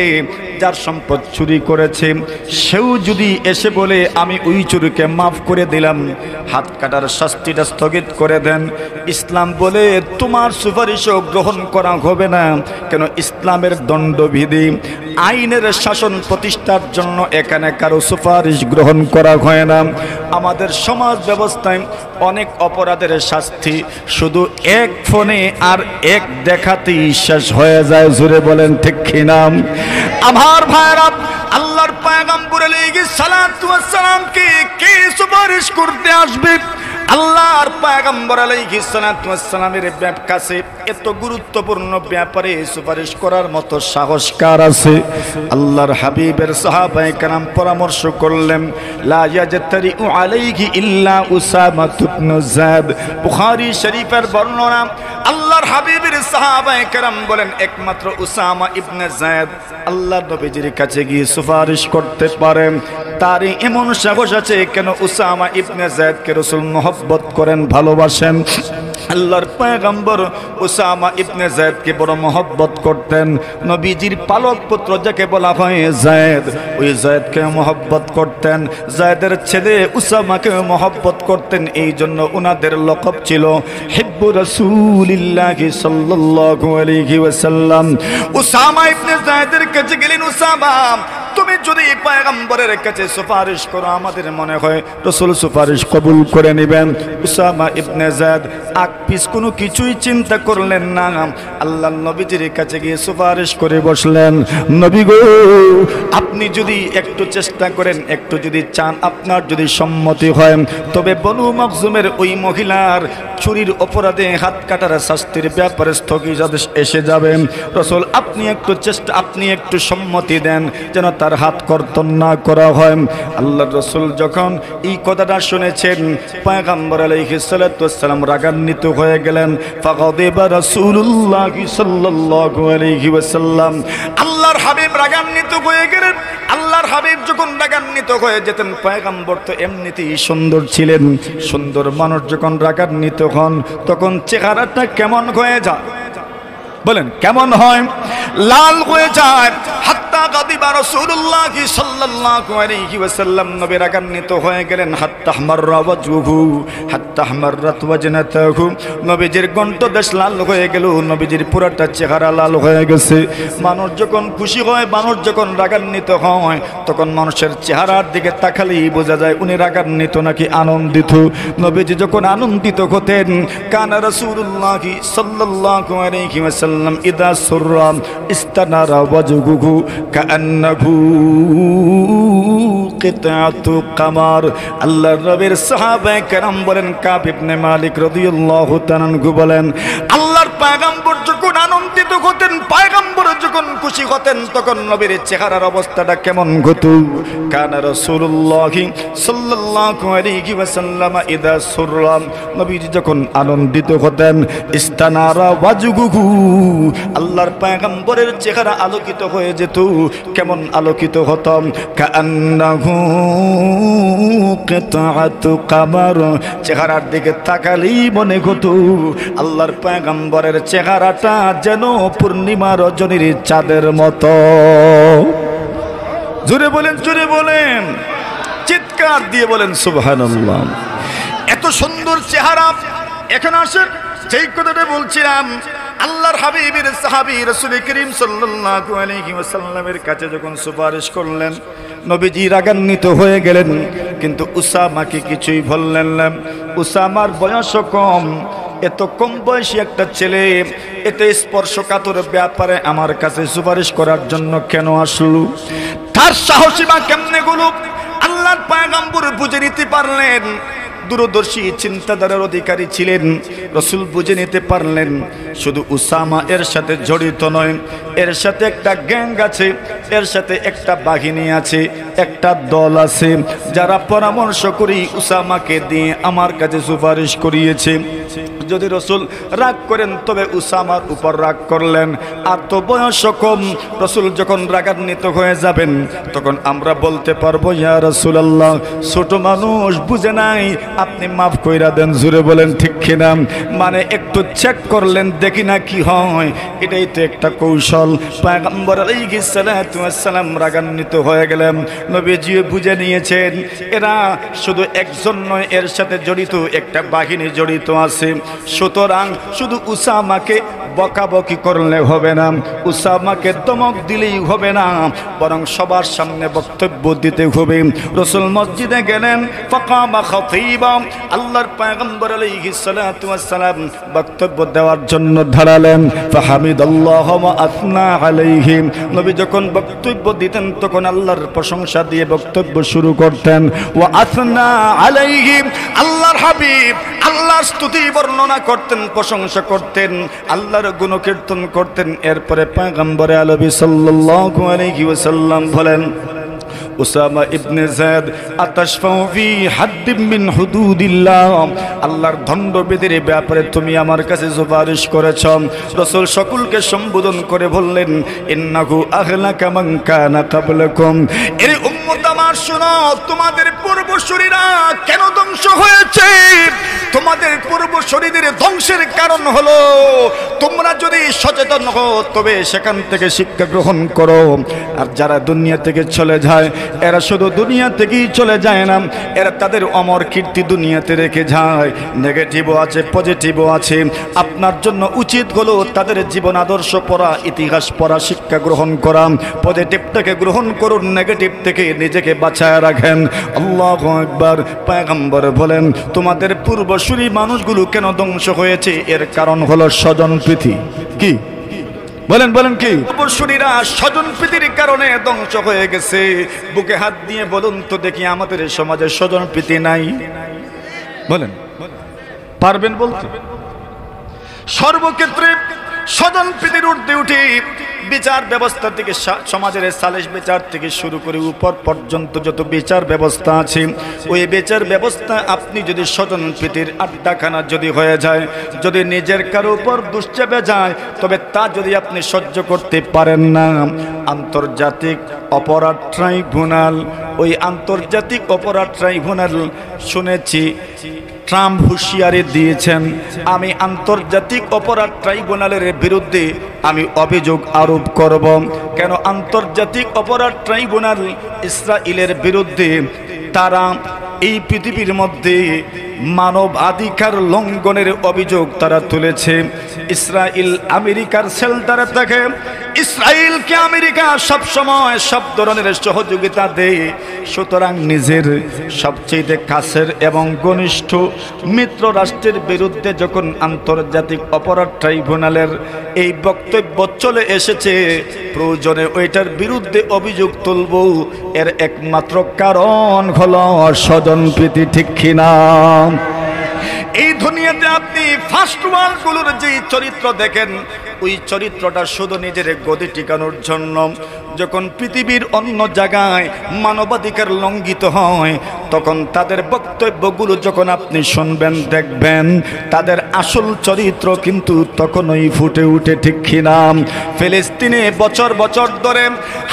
যার সম্পদ চুরি করেছে, সেও যদি এসে বলে আমি ওই চুরিকে মাফ করে দিলাম, হাত কাটার শাস্তিটা স্থগিত করে দেন, ইসলাম বলে তোমার সুপারিশও গ্রহণ করা হবে না। কেন? ইসলামের দণ্ডবিধি আইনের শাসন প্রতিষ্ঠার জন্য এখানে কারো সুপারিশ গ্রহণ করা হয় না। আমাদের সমাজ ব্যবস্থায় অনেক অপরাধের শাস্তি শুধু এক ফোনে আর এক দেখাতেই শেষ হয়ে যায়। জোরে বলেন ঠিক কিনা? আমার ভাইরা, আল্লাহর পয়গম্বর আলাইহিস সালাতু ওয়াস সালামকে কে সুপারিশ করতে আসবে? আল্লাহর পয়গম্বর আলাইহিস সালাতু ওয়াস সালামের কাছে এত গুরুত্বপূর্ণ ব্যাপারে সুপারিশ করার মতো সাহস কার আছে? আল্লাহর হাবিবের সাহাবায়ে কেরাম পরামর্শ করলেন, লা ইয়াজতারিউ আলাইহি ইল্লা উসামা ইবনে যায়েদ। বুখারী শরীফের বর্ণনা, আল্লাহর আল্লাহর হাবিবের সাহাবায়ে কেরাম বলেন একমাত্র উসামা ইবনে যায়েদ আল্লাহর নবীজির কাছে গিয়ে সুপারিশ করতে পারে। তারই এমন সাহস আছে কেন উসামা ইবনে যায়েদকে রাসূল মহব্বত করেন, ভালোবাসেন। আল্লাহর পয়গম্বর উসামা ইবনে যায়েদকে বড় মহব্বত করতেন। নবীজির পালক পুত্র যাকে বলা হয় যায়েদ, ওই যায়েদকে মহব্বত করতেন। যায়েদের ছেলে উসামাকে মহব্বত করতেন। এই জন্য ওনাদের লকব ছিল হিব্বু রাসূলিল্লাহ সাল্লাল্লাহু আলাইহি ওয়াসাল্লাম। উসামা ইবনে যায়েদের কাছে গেলেন, উসামা তুমি যদি পয়গম্বরের কাছে সুপারিশ করো আমাদের মনে হয় রাসূল সুপারিশ কবুল করে নেবেন। উসামা ইবনে যায়েদ আগ পিছ কোনো কিছুই চিন্তা করলেন না, আল্লাহর নবীজির কাছে গিয়ে সুপারিশ করে বসলেন। নবী গো, আপনি যদি একটু চেষ্টা করেন, একটু যদি চান, আপনার যদি সম্মতি হয়, তবে বনু মখজুমের ওই মহিলার চুরির অপরাধে হাত কাটার শাস্তির ব্যাপারে স্থগিতাদেশ এসে যাবে। রাসূল আপনি একটু চেষ্টা, আপনি একটু সম্মতি দেন যেন তার হাত কর্তন না করা হয়। আল্লাহর রাসূল যখন এই কথাটা শুনেছেন, পয়গম্বর আলাইহিস সালাতু ওয়াস সালাম রাগান্বিত হয়ে গেলেন। ফাগাদিবা রাসূলুল্লাহ সাল্লাল্লাহু আলাইহি ওয়াসাল্লাম, আল্লাহর হাবিব রাগান্বিত হয়ে গেলেন। আল্লাহর হাবিব যখন রাগান্বিত হয়ে যেতেন, পয়গম্বর তো এমনিতেই সুন্দর ছিলেন, সুন্দর মানুষ যখন রাগান্বিত হন তখন চেহারাটা কেমন হয়ে যায় বলেন, কেমন হয়? লাল হয়ে যায়। হাত্তা গাদিবা রাসূলুল্লাহ সাল্লাল্লাহু আলাইহি ওয়াসাল্লাম, নবী রাগান্বিত হয়ে গেলেন। হাত্তা হামাররা ওয়াজহুহু হাত্তা হামাররাত ওয়াজনাতুহু, নবীজির গন্তদেশ লাল হয়ে গেল, নবীজির পুরোটা চেহারা লাল হয়ে গেছে। মানুষ যখন খুশি হয়, মানুষ যখন রাগান্বিত হয়, তখন মানুষের চেহারার দিকে তাকালেই বোঝা যায় উনি রাগান্বিত নাকি আনন্দিত। নবীজি যখন আনন্দিত হতেন, কানা রাসূলুল্লাহ সাল্লাল্লাহু আলাইহি ওয়াসাল্লাম ইদা সুররা ইস্তানারা ওয়াজহুহু কাআন্নাহু কিতাতু কামার। আল্লাহর নবীর সাহাবায়ে কেরাম বলেন, কাব ইবনে মালিক রাদিয়াল্লাহু তাআলা আনহু বলেন, আল্লাহর পয়গম্বর যখন আনন্দিত হতেন, পয়গম্বর যখন খুশি হতেন, তখন নবীর চেহারার অবস্থাটা কেমন হতো? কানা রাসূলুল্লাহ সাল্লাল্লাহু আলাইহি ওয়াসাল্লাম ইদা সুররা, নবীজি যখন আনন্দিত হতেন, ইস্তানারা ওয়াজহুহু, আল্লাহর পয়গম্বরের চেহারা আলোকিত হয়ে যেত। কেমন আলোকিত হতাম? কাআন্নাহু কিতাতু কামার, চেহারার দিকে তাকালেই মনে হতো আল্লাহর পয়গম্বরের চেহারাটা যেন পূর্ণিমা রজনীর চাঁদের মতো। জোরে বলেন, জোরে বলেন, চিৎকার দিয়ে বলেন সুবহানাল্লাহ। এত সুন্দর চেহারা। এখন আসেন, যেই কথাটা বলছিলাম, আল্লাহর হাবিবের সাহাবী রাসূল করিম সাল্লাল্লাহু আলাইহি ওয়াসাল্লামের কাছে যখন সুপারিশ করলেন, নবীজি রাগান্বিত হয়ে গেলেন, কিন্তু উসামাকে কিছুই বললেন না। উসামার বয়স কম, এত কম বয়সী একটা ছেলে এত স্পর্শকাতর ব্যাপারে আমার কাছে সুপারিশ করার জন্য কেন আসলো? তার সাহসী বা কেমনে গুলো আল্লাহর পয়গম্বর বুঝে নিতে পারলেন। দূরদর্শী চিন্তাধারার অধিকারী ছিলেন, রাসূল বুঝে নিতে পারলেন শুধু উসামা এর সাথে জড়িত নয়, এর সাথে একটা গ্যাং আছে, এর সাথে একটা বাহিনী আছে, একটা দল আছে যারা পরামর্শ করি উসামাকে দিয়ে আমার কাছে সুপারিশ করিয়েছে। যদি রাসূল রাগ করেন তবে উসামার উপর রাগ করলেন। আর তো বয়স কম, রাসূল যখন রাগান্বিত হয়ে যাবেন তখন আমরা বলতে পারবো, ইয়া রাসূলুল্লাহ, ছোট মানুষ বুঝে নাই, আপনি মাফ কইরা দেন। জোরে বলেন ঠিক কিনা? মানে একটু চেক করলেন, দেখি না কি হয়, এটাই তো একটা কৌশল। পয়গম্বর আলাইহিস সালাতু ওয়াস সালাম রাগান্বিত হয়ে গেলেন, নবীজি বুঝে নিয়েছেন এরা শুধু একজন নয়, এর সাথে জড়িত একটা বাহিনী জড়িত আছে। সুতরাং শুধু উসামাকে বকাবকি করলে হবে না, উসামাকে ধমক দিলেই হবে না, বরং সবার সামনে বক্তব্য দিতে হবে। রাসূল মসজিদে গেলেন, ফাকামা খাতিবা, আল্লাহর পয়গম্বর আলাইহিস সালাতু ওয়াস সালাম বক্তব্য দেওয়ার জন্য দাঁড়ালেন। ফাহামিদাল্লাহ ওয়া আসনা আলাইহি, নবী যখন বক্তব্য দিতেন তখন আল্লাহর প্রশংসা দিয়ে বক্তব্য শুরু করতেন। ওয়া আসনা আলাইহি, আল্লাহর হাবিব আল্লাহর স্তুতি বর্ণনা করতেন, প্রশংসা করতেন, আল্লাহর গুণকীর্তন করতেন। এরপরে পয়গম্বর আলাইহি সাল্লাল্লাহু আলাইহি ওয়াসাল্লাম বলেন, উসামা ইবনে যায়েদ আতাশফাউ ফি হাদ্দিম মিন হুদুদিল্লাহ, আল্লাহর দণ্ডবিধির ব্যাপারে তুমি আমার কাছে সুপারিশ করেছ। রাসূল সকলকে সম্বোধন করে বললেন, ইন্নাহু আহলাকা মান কানা ক্বাবলাকুম, এর উম্মত আমার শোনো, তোমাদের পূর্বসূরীরা কেন ধ্বংস হয়েছে? তোমাদের পূর্বসূরীদের ধ্বংসের কারণ হলো তোমরা যদি সচেতন হও তবে সেখান থেকে শিক্ষা গ্রহণ করো। আর যারা দুনিয়া থেকে চলে যায় এরা শুধু দুনিয়া থেকেই চলে যায় না, এরা তাদের অমর কীর্তি দুনিয়াতে রেখে যায়। নেগেটিভও আছে, পজিটিভও আছে। আপনার জন্য উচিত হলো তাদের জীবন আদর্শ পড়া, ইতিহাস পড়া, শিক্ষা গ্রহণ করা। পজিটিভটাকে গ্রহণ করুন, নেগেটিভ থেকে নিজেকে বাঁচায় রাখেন। আল্লাহু আকবার। পয়গম্বর বলেন, তোমাদের পূর্বসূরি মানুষগুলো কেন ধ্বংস হয়েছে? এর কারণ হলো স্বজনপ্রীতি। কি বলেন বলেন কি? পূর্বসূরীরা স্বজনপ্রীতির কারণে ধ্বংস হয়ে গেছে। বুকে হাত দিয়ে বলুন তো দেখি, আমাদের সমাজে স্বজনপ্রীতি নাই? বলেন, পারবেন বলতে? সর্বক্ষেত্রে স্বজনপ্রীতির ঊর্ধ্বে উঠে বিচার ব্যবস্থা থেকে, সমাজের সালিশ বিচার থেকে শুরু করে উপর পর্যন্ত যত বিচার ব্যবস্থা আছে, ওই বিচার ব্যবস্থা আপনি যদি স্বজনপ্রীতির আড্ডাখানা যদি হয়ে যায়, যদি নিজের কারো উপর দোষ চেপে যায়, তবে তা যদি আপনি সহ্য করতে পারেন না, আন্তর্জাতিক অপরাধ ট্রাইব্যুনাল, ওই আন্তর্জাতিক অপরাধ ট্রাইব্যুনাল শুনেছি ট্রাম্প হুঁশিয়ারি দিয়েছেন, আমি আন্তর্জাতিক অপরাধ ট্রাইব্যুনালের বিরুদ্ধে আমি অভিযোগ আরোপ করব। কেন? আন্তর্জাতিক অপরাধ ট্রাইব্যুনাল ইসরায়েলের বিরুদ্ধে তারা এই পৃথিবীর মধ্যে মানবাধিকার লঙ্ঘনের অভিযোগ তারা তুলেছে। ইসরায়েল আমেরিকার শেল্টারে থাকে। ইসরায়েলকে আমেরিকা সবসময় সব ধরনের সহযোগিতা দেয়। সুতরাং নিজের সবচেয়ে কাছের এবং ঘনিষ্ঠ মিত্র রাষ্ট্রের বিরুদ্ধে যখন আন্তর্জাতিক অপরাধ ট্রাইব্যুনালের এই বক্তব্য চলে এসেছে, প্রয়োজনে ওইটার বিরুদ্ধে অভিযোগ তুলব। এর একমাত্র কারণ হলো স্বজনপ্রীতি, ঠিক কিনা? এই দুনিয়াতে আপনি ফার্স্ট ওয়ার্ল্ডগুলোর যে চরিত্র দেখেন, ওই চরিত্রটা শুধু নিজের গদি টিকানোর জন্য। যখন পৃথিবীর অন্য জায়গায় মানবাধিকার লঙ্ঘিত হয়, তখন তাদের বক্তব্যগুলো যখন আপনি শুনবেন, দেখবেন তাদের আসল চরিত্র কিন্তু তখনই ফুটে উঠে, ঠিক কিনা? ফিলিস্তিনে বছর বছর ধরে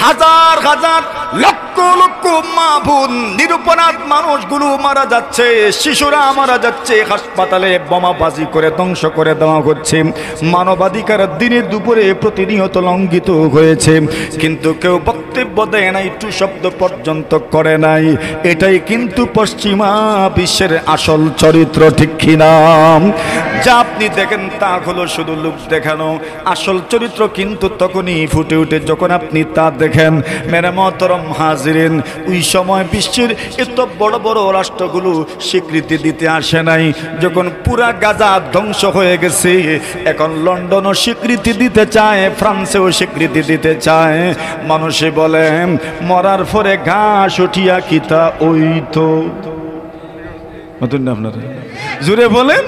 হাজার হাজার লক্ষ লক্ষ মা বোন, নিরপরাধ মানুষগুলো মারা যাচ্ছে, শিশুরা মারা যাচ্ছে, হাসপাতালে বোমাবাজি করে ধ্বংস করে দেওয়া হচ্ছে। মানবাধিকার দিনে দুপুরে প্রতিনিয়ত লঙ্ঘিত হয়েছে, কিন্তু কেউ বক্তব্য দেয় নাই, টু শব্দ পর্যন্ত করে নাই। এটাই কিন্তু পশ্চিমা বিশ্বের আসল চরিত্র, ঠিক কিনা? যা আপনি দেখেন তা হলো শুধু লোক দেখানো। আসল চরিত্র কিন্তু তখনই ফুটে উঠে যখন আপনি তা দেখেন। মেরে মহতরম হাজিরিন, ওই সময় বিশ্বের এত বড় বড় রাষ্ট্রগুলো স্বীকৃতি দিতে আসে নাই। যখন পুরা গাজা ধ্বংস হয়ে গেছে, এখন লন্ডনও স্বীকৃতি দিতে চায়, ফ্রান্সেও স্বীকৃতি দিতে চায়। মানুষে বলে মরার পরে ঘাস উঠিয়া কিতা ওই তো, আপনারা জুড়ে বলেন।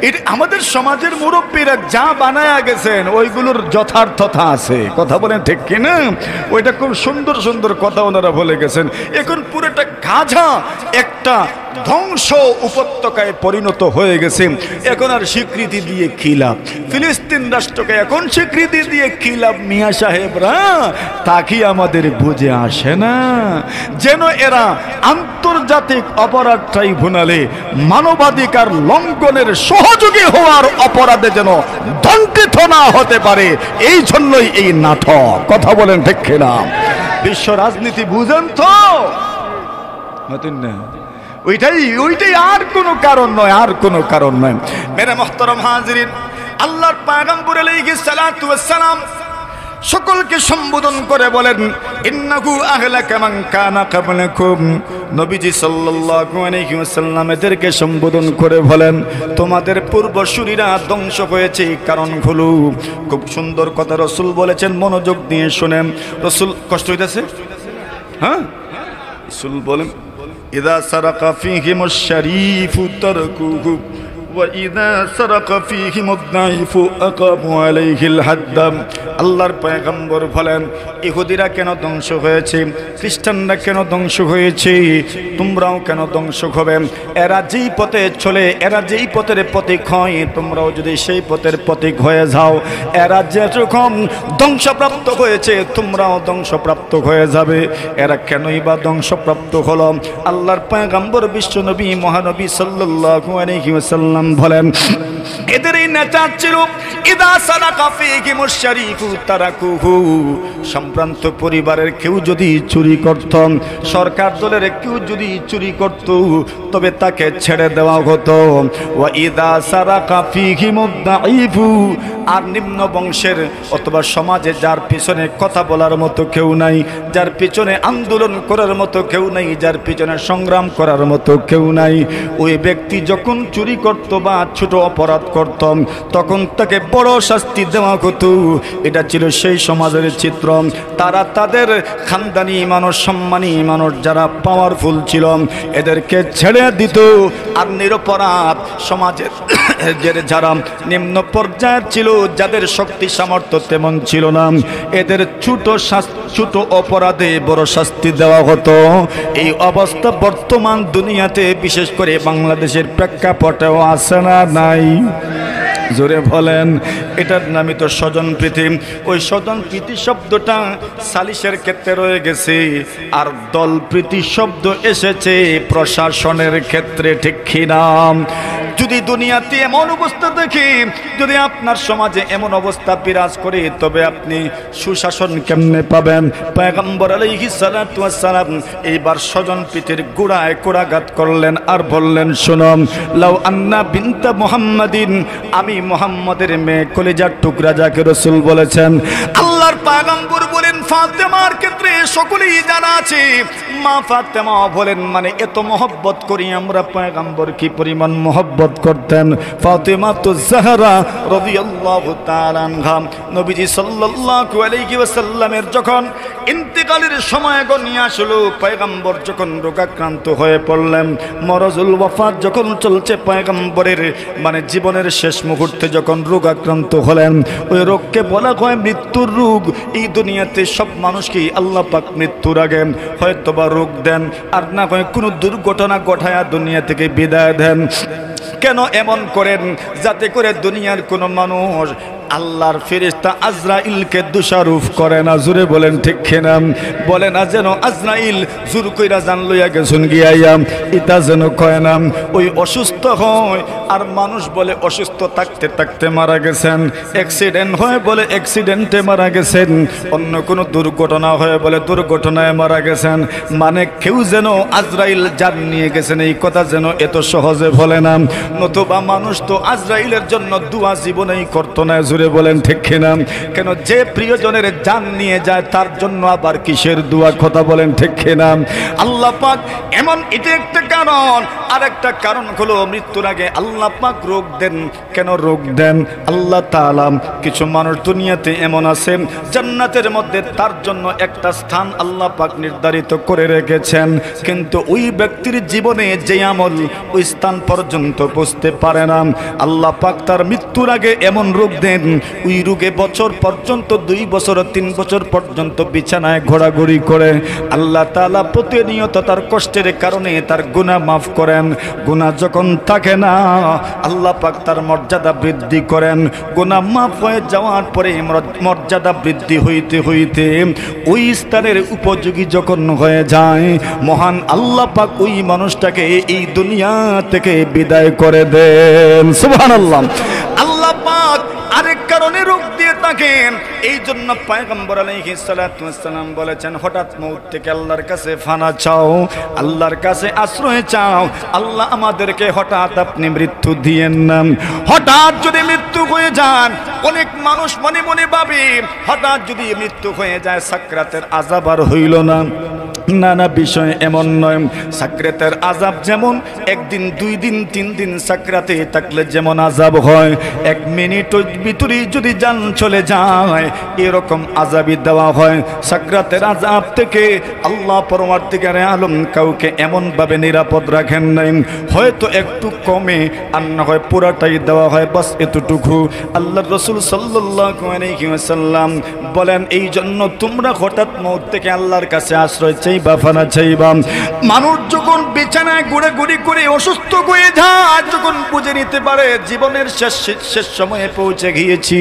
এটা আমাদের সমাজের মুরব্বীরা যা বানায়া গেছেন ওইগুলোর যথার্থতা আছে, কথা বলেন ঠিক কিনা? ওইটা খুব সুন্দর সুন্দর কথা ওনারা বলে গেছেন। এখন পুরোটা গাজা একটা ধ্বংস উপত্যকায় পরিণত হয়ে গেছে। এখন আর স্বীকৃতি দিয়ে কি লাভ? ফিলিস্তিন রাষ্ট্রকে এখন স্বীকৃতি দিয়ে কি লাভ? মিয়া সাহেবরা, তা কি আমাদের বুঝে আসে না? যেন এরা আন্তর্জাতিক অপরাধ ট্রাইব্যুনালে মানবাধিকার লঙ্ঘনের সহযোগী হওয়ার অপরাধে যেন দণ্ডিত না হতে পারে, এই জন্যই এই নাটক, কথা বলেন ঠিক কিনা? বিশ্ব রাজনীতি বুঝেন তো? ওইটাই আর কোনো কারণ নয়, আর কোনো কারণ নয়। মেরে মুহতারাম হাজিরিন, আল্লাহর পয়গম্বর আলাইহিস সালাতু ওয়াস সালাম সকলকে সম্বোধন করে বলেন, ইন্নাহু আহলাকা মান কানা ক্বাবলাকুম। নবীজি সাল্লাল্লাহু আলাইহি ওয়াসাল্লাম এদেরকে সম্বোধন করে বলেন, তোমাদের পূর্বসূরীরা ধ্বংস হয়েছে কারণগুলো। খুব সুন্দর কথা রাসূল বলেছেন, মনোযোগ দিয়ে শুনেন। রাসূল, কষ্ট হইতাছে? হ্যাঁ, রাসূল বলেন, ইযা সারাকা ফীহিমুশ শারীফু তারকুহু وإذا سرق فيهم الضعيف أقاموا عليه الحد আল্লাহর পয়গম্বর বলেন ইহুদিরা কেন ধ্বংস হয়েছে, খ্রিস্টানরা কেন ধ্বংস হয়েছে, তোমরাও কেন ধ্বংস হবে? এরা যেই পথে চলে, এরা যেই পথের পথিক হয়, তোমরাও যদি সেই পথের পথিক হয়ে যাও, এরা যেরকম ধ্বংসপ্রাপ্ত হয়েছে তোমরাও ধ্বংসপ্রাপ্ত হয়ে যাবে। এরা কেনই বা ধ্বংসপ্রাপ্ত হলো? আল্লাহর পয়গম্বর বিশ্বনবী মহানবী সাল্লাল্লাহু আলাইহি ওয়াসাল্লাম বলেন এদের এই নেচার ছিল ইদা সালাকা ফীহিমুশ শরীফু তারাকুহু। সম্ভ্রান্ত পরিবারের কেউ যদি চুরি করত, সরকার দলের কেউ যদি চুরি করত, তবে তাকে ছেড়ে দেওয়া হতো। ওয়া ইদা সারাকা ফীহিমুদ দাঈফু, আর নিম্ন বংশের অথবা সমাজে যার পিছনে কথা বলার মতো কেউ নাই, যার পিছনে আন্দোলন করার মতো কেউ নাই, যার পিছনে সংগ্রাম করার মতো কেউ নাই, ওই ব্যক্তি যখন চুরি করত বা ছোট অপরাধ করত তখন তাকে বড় শাস্তি দেওয়া হতো। এটা ছিল সেই সমাজের চিত্র। তারা তাদের খানদানি মানুষ, সম্মানী মানুষ যারা পাওয়ারফুল ছিল এদেরকে ছেড়ে দিত, আর নিরপরাধ সমাজের যারা নিম্ন পর্যায়ের ছিল, যাদের শক্তি সামর্থ্য তেমন ছিল না, এদের ছোট অপরাধে বড় শাস্তি দেওয়া হতো। এই অবস্থা বর্তমান দুনিয়াতে বিশেষ করে বাংলাদেশের প্রেক্ষাপটেও আছে না নাই? জোরে বলেন। এটার নামই তো স্বজনপ্রীতি। ওই স্বজনপ্রীতি শব্দটা সালিশের ক্ষেত্রে রয়ে গেছে, আর দলপ্রীতি শব্দ এসেছে প্রশাসনের ক্ষেত্রে, ঠিক কিনা? যদি দুনিয়াতে এমন অবস্থা দেখি, যদি আপনার সমাজে এমন অবস্থা বিরাজ করে, তবে আপনি সুশাসন কেমনে পাবেন? পয়গম্বর আলাইহিস সালাতু ওয়াস সালাম এইবার স্বজনপ্রীতির গোড়ায় কোড়াঘাত করলেন আর বললেন, শোনো, লাউ আন্না বিনতা মুহাম্মাদিন, আমি মুহাম্মদের মেয়ে কলিজার টুকরা যাকে রাসূল বলেছেন, আল্লাহর পয়গম্বর বলেন ফাতেমার ক্ষেত্রে সকলেই জানা আছে। মা ফাতেমা বলেন মানে এত মহব্বত করি আমরা, পয়গম্বর কি পরিমাণ মহব্বত করতেন। ফাতেমা তো জাহরা রাদিয়াল্লাহু তাআলা আনহা, নবীজি সাল্লাল্লাহু আলাইহি ওয়াসাল্লামের যখন ইন্তেকালের সময় গনিয়ে আসলো, পয়গম্বর যখন রোগাক্রান্ত হয়ে পড়লেন, মরজুল ওয়াফাত যখন চলছে, পয়গম্বরের মানে জীবনের শেষ মুহূর্তে যখন রোগাক্রান্ত হলেন, ওই রোগকে বলা হয় মৃত্যুর রোগ। এই দুনিয়াতে সব মানুষকে আল্লাহ পাক মৃত্যুর আগে হয়তোবা রোগ দেন, আর না হয় কোনো দুর্ঘটনা ঘটায়া দুনিয়া থেকে বিদায় দেন। কেন এমন করেন? যাতে করে দুনিয়ার কোনো মানুষ আল্লাহর ফেরেশতা আজরাইলকে দোষারোপ করে না। জোরে বলেন ঠিক কিনা? বলে না যেন আজরাইল জোর কইরা জান লইয়া গেছেন গিয়াইয়া, এটা যেন কয় না। ওই অসুস্থ হয় আর মানুষ বলে অসুস্থ থাকতে থাকতে মারা গেছেন, অ্যাক্সিডেন্ট হয় বলে অ্যাক্সিডেন্টে মারা গেছেন, অন্য কোনো দুর্ঘটনা হয় বলে দুর্ঘটনায় মারা গেছেন। মানে কেউ যেন আজরাইল জান নিয়ে গেছেন এই কথা যেন এত সহজে বলে না। নতুবা মানুষ তো আজরাইলের জন্য দোয়া জীবনেই করতো না। জোরে বলেন ঠিক কিনা? কেন যে প্রিয়জনের জান নিয়ে যায় তার জন্য আবার কিসের দোয়া? কথা বলেন ঠিক কিনা? আল্লাহ পাক এমন, এটা একটা কারণ। আর একটা কারণ হলো মৃত্যুর আগে আল্লাহ পাক রোগ দেন। কেন রোগ দেন? আল্লাহ তাআলা কিছু মানুষ দুনিয়াতে এমন আছেন জান্নাতের মধ্যে তার জন্য একটা স্থান আল্লাহ পাক নির্ধারিত করে রেখেছেন, কিন্তু ওই ব্যক্তির জীবনে যে আমল ওই স্থান পর্যন্ত পৌঁছতে পারে না। আল্লাহ পাক তার মৃত্যুর আগে এমন রোগ দেন, ওই রোগে বছর পর্যন্ত 2 বছর 3 বছর পর্যন্ত বিছানায় ঘোরাঘুরি করে আল্লাহ তাআলা প্রতিনিয়ত তার কষ্টের কারণে তার গুনাহ মাফ করেন। গুনাহ যখন থাকে না আল্লাহ পাক তার মর্যাদা বৃদ্ধি করেন। গুনাহ মাফ হয়ে যাওয়ার পরে মর্যাদা বৃদ্ধি হইতে হইতে ওই স্থানের উপযোগী যখন হয়ে যায়, মহান আল্লাহ পাক ওই মানুষটাকে এই দুনিয়া থেকে বিদায় করে দেন। সুবহানাল্লাহ। আল্লাহ পাক আরেক কারণে রোগ দিয়ে থাকেন। এই জন্য পয়গম্বর আলাইহিস সালাতু ওয়াস সালাম বলেছেন, হঠাৎ মউত থেকে আল্লাহর কাছে ফানা চাও, আল্লাহর কাছে আশ্রয় চাও। আল্লাহ আমাদেরকে হঠাৎ আপনি মৃত্যু দিয়েন না। হঠাৎ যদি মৃত্যু হয়ে যান, অনেক মানুষ মনে মনে ভাবে হঠাৎ যদি মৃত্যু হয়ে যায় সাকরাতের আযাব আর হইল না, নানা বিষয় এমন নয়। সাকরাতের আযাব যেমন একদিন 2 দিন 3 দিন সাকরাতে থাকলে যেমন আযাব হয়, 1 মিনিটের ভিতরে যদি জান চলে যায় এরকম আযাবই দেওয়া হয়। সাকরাতের আযাব থেকে আল্লাহ পরবর্তীকারে আলম কাউকে এমন ভাবে নিরাপদ রাখেন নাই, হয়তো একটু কমে আর না হয় পুরাটাই দেওয়া হয়, বাস এতটুকু। আল্লাহর রাসূল সাল্লাল্লাহু আলাইহি ওয়াসাল্লাম বলেন, এই জন্য তোমরা হঠাৎ মওত থেকে আল্লাহর কাছে আশ্রয় চাইবা, ফানা চাইবা। মানুষ যখন বিছানায় ঘুরে করে অসুস্থ হয়ে যায়, যখন বুঝে নিতে পারে জীবনের শেষ সময়ে পৌঁছে গিয়েছি,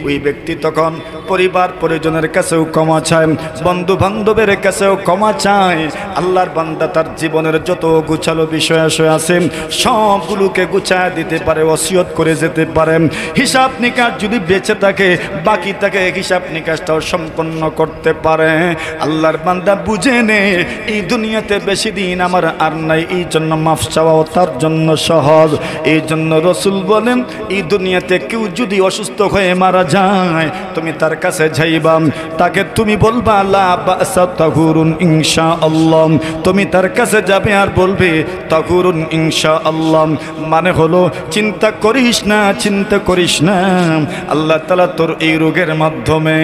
ওই ব্যক্তি তখন পরিবার পরিজনের কাছেও ক্ষমা চায়, বন্ধু বান্ধবের কাছেও ক্ষমা চায়। আল্লাহর বান্দা তার জীবনের যত গুছালো বিষয় আছে সবগুলোকে গুছায় দিতে পারে, ওসিয়ত করে যেতে পারে। হিসাব নিকাশ যদি বেঁচে থাকে, বাকি থাকে হিসাব নিকাশটাও সম্পন্ন করতে পারে। আল্লাহর বান্দা বুঝে নে এই দুনিয়াতে বেশি দিন আমার আর নাই, এই জন্য মাফ চাওয়াও তার জন্য সহজ। এই জন্য রাসূল বলেন, এই দুনিয়াতে কেউ যদি অসুস্থ হয়ে মারা যায়, তুমি তার কাছে যাইবা, তাকে তুমি বলবা লা বাসা তাহুরুন ইনশাআল্লাহ। তুমি তার কাছে যাবে আর বলবে তাহুরুন ইনশাআল্লাহ, মানে হলো চিন্তা করিস না, চিন্তা করিস না, আল্লাহ তাআলা তোর এই রোগের মাধ্যমে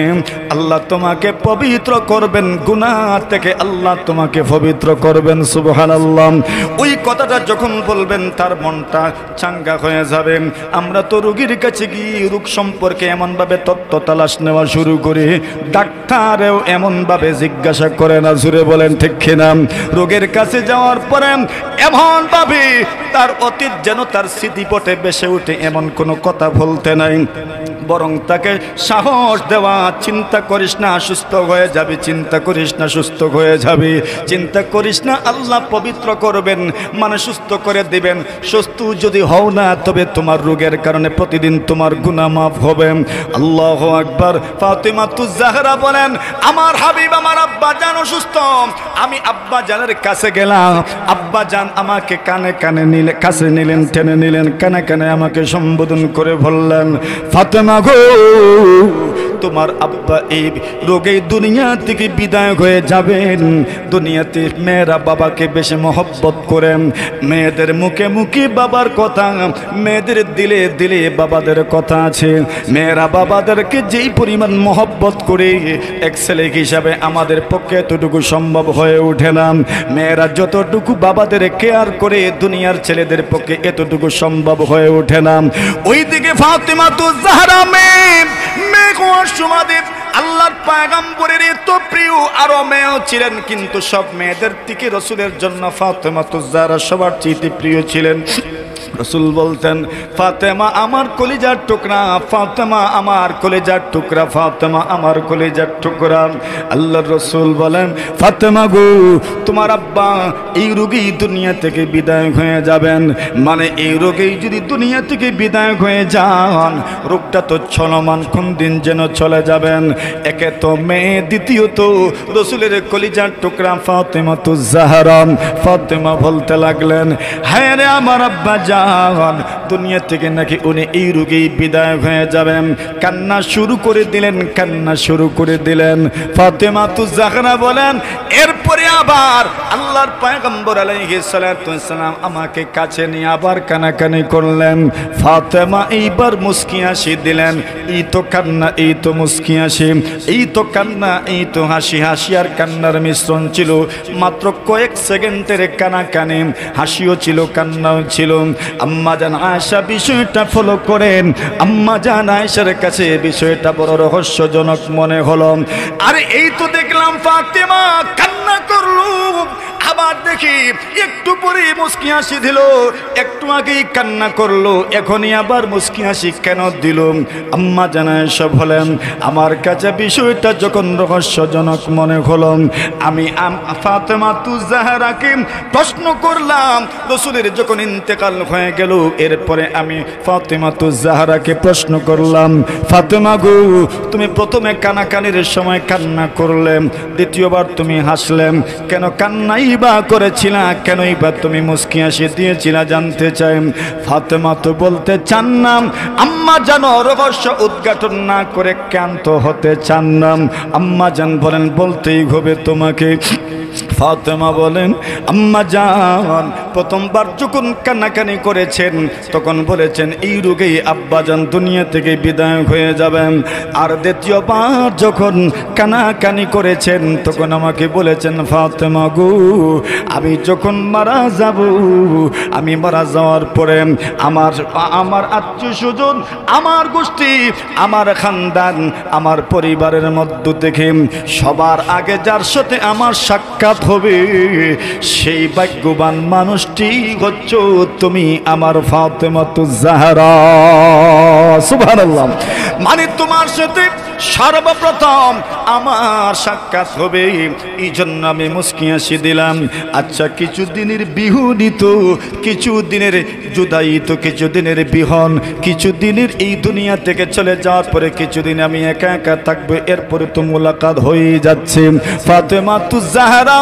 আল্লাহ তোমাকে পবিত্র করবেন, গুনাহ থেকে আল্লাহ তোমাকে পবিত্র করবেন। সুবহানাল্লাহ। ওই কথাটা যখন বলবেন তার মনটা চাঙ্গা হয়ে যাবে। আমরা তো রোগীর কাছে গিয়ে রোগ সম্পর্কে এমনভাবে তথ্য তালাশ নেওয়া শুরু করি, ডাক্তারেও এমনভাবে জিজ্ঞাসা করে না, জুড়ে বলেন ঠিক কিনা? রোগের কাছে যাওয়ার পরে এমনভাবে তার অতীত যেন তার স্মৃতিপটে ভেসে উঠে, এমন কোনো কথা বলতে নাই, বরং তাকে সাহস দেওয়া, চিন্তা করিস না সুস্থ হয়ে যাবে, চিন্তা করিস না সুস্থ হয়ে যাবে, চিন্তা করিস না আল্লাহ পবিত্র করবেন, মানে সুস্থ করে দিবেন। সুস্থ যদি হও না, তবে তোমার রোগের কারণে প্রতিদিন তোমার গুনাহ মাফ হবে। আল্লাহু আকবার। ফাতেমাতুজ জাহরা বলেন, আমার হাবিব আমার আব্বা জান অসুস্থ, আমি আব্বা জানের কাছে গেলাম, আব্বা জান আমাকে কানে কানে নিলে, কাছে নিলেন, টেনে নিলেন, কানে কানে আমাকে সম্বোধন করে বললেন, ফাতেমা গো, তোমার আব্বা এই রোগে দুনিয়া থেকে বিদায় হয়ে যাবেন। দুনিয়াতে মেয়েরা বাবাকে বেশি মহব্বত করেন, মেয়েদের মুখে মুখে বাবার কথা, মেয়েদের দিলে দিলে বাবাদের কথা আছে। মেয়েরা বাবাদেরকে যেই পরিমাণ মহব্বত করে, এক ছেলে হিসাবে আমাদের পক্ষে এতটুকু সম্ভব হয়ে ওঠে না। মেয়েরা যতটুকু বাবাদের কেয়ার করে, দুনিয়ার ছেলেদের পক্ষে এতটুকু সম্ভব হয়ে ওঠে না। ওইদিকে ফাতেমাতুজ জাহরা মেয়ে হওয়ার সময় আল্লাহর পয়গম্বরের এত প্রিয় আরো মেয়েও ছিলেন, কিন্তু সব মেয়েদের থেকে রাসূলের জন্য ফাতেমাতুজ জাহরা সবার চেয়ে প্রিয় ছিলেন। রাসূল বলতেন, ফাতেমা আমার কলিজার টুকরা, ফাতেমা আমার কলিজার টুকরা, ফাতেমা আমার কলিজার টুকরা। আল্লাহর রাসূল বলেন, ফাতেমা গো, তোমার আব্বা এই রোগেই দুনিয়া থেকে বিদায় হয়ে যাবেন, মানে এই রোগেই যদি দুনিয়া থেকে বিদায় হয়ে যান, রোগটা তো চলমান, কোন দিন যেন চলে যাবেন। একে তো মেয়ে, দ্বিতীয়ত রাসূলের কলিজার টুকরা ফাতেমাতুজ জাহরা। ফাতেমা বলতে লাগলেন, হ্যাঁ রে আমার আব্বা জান, দুনিয়া থেকে নাকি উনি এই রোগেই বিদায় হয়ে যাবেন। কান্না শুরু করে দিলেন, কান্না শুরু করে দিলেন। ফাতেমাতুজ জাহরা বলেন, এরপরে আবার আল্লাহর পয়গম্বর আলাইহিস সালাতু ওয়াস সালাম আমাকে কাছে নিয়ে আবার কানাকানি করলেন। ফাতেমা এইবার মুস্কি হাসি দিলেন, এই তো কান্না, এই তো মুস্কি হাসি, এই তো কান্না, এই তো হাসি। হাসি আর কান্নার মিশ্রণ ছিল, মাত্র কয়েক সেকেন্ডের কানাকানি, হাসিও ছিল কান্নাও ছিল। আম্মা জান আয়েশা বিষয়টা ফলো করেন, আম্মা জান আয়েশার কাছে বিষয়টা বড় রহস্যজনক মনে হলো। আরে এই তো দেখলাম ফাতেমা কান্না করলো, আবার দেখি একটু পরে মুস্কি হাসি দিল, একটু আগেই কান্না করলো, এখনই আবার মুস্কি হাসি কেন দিল? আম্মা জান আয়েশা বলেন, আমার কাছে বিষয়টা যখন রহস্যজনক মনে হলো, আমি ফাতেমাতুজ জাহরাকে প্রশ্ন করলাম। রাসূলের যখন ইন্তেকাল হয়ে গেল, এরপরে আমি ফাতেমাতুজ জাহরাকে প্রশ্ন করলাম, ফাতেমা গো, তুমি প্রথমে কানাকানির সময় কান্না করলে, দ্বিতীয়বার তুমি হাসলে কেন? কান্নাই বা করেছিলা, কেনই বা তুমি মুস্কি হাসি দিয়েছিলা জানতে চাই। ফাতেমা তো বলতে চান না, আম্মা জান রহস্য উদ্ঘাটন না করে ক্ষান্ত হতে চান না। আম্মা জান বলেন বলতেই হবে তোমাকে। ফাতেমা বলেন আম্মা জান প্রথমবার যখন কান্নাকানি করেছেন তখন বলেছেন এই রোগেই আব্বাজান দুনিয়া থেকে বিদায় হয়ে যাবেন। আর দ্বিতীয়বার যখন কান্নাকানি করেছেন তখন আমাকে বলেছেন ফাতেমা গো আমি যখন মারা যাব, আমি মারা যাওয়ার পরে আমার আত্মীয় স্বজন, আমার গোষ্ঠী, আমার খানদান, আমার পরিবারের মধ্য থেকে সবার আগে যার সাথে আমার সাক্ষাৎ হবে সেই ভাগ্যবান মানুষটি হচ্ছে তুমি আমার ফাতেমাতুজ জাহরা। সুবহানাল্লাহ। মানে তোমার সাথে সর্বপ্রথম আমার সাক্ষাৎ হবে, এই জন্য আমি মুস্কি হাসি দিলাম। আচ্ছা কিছুদিনের বিহুনিত, কিছুদিনের জুদায়িত, কিছুদিনের বিহন, কিছুদিনের এই দুনিয়া থেকে চলে যাওয়ার পরে কিছুদিন আমি একা একা থাকবো, এরপরে তো মোলাকাত হয়ে যাচ্ছে। ফাতেমাতুজ জাহরা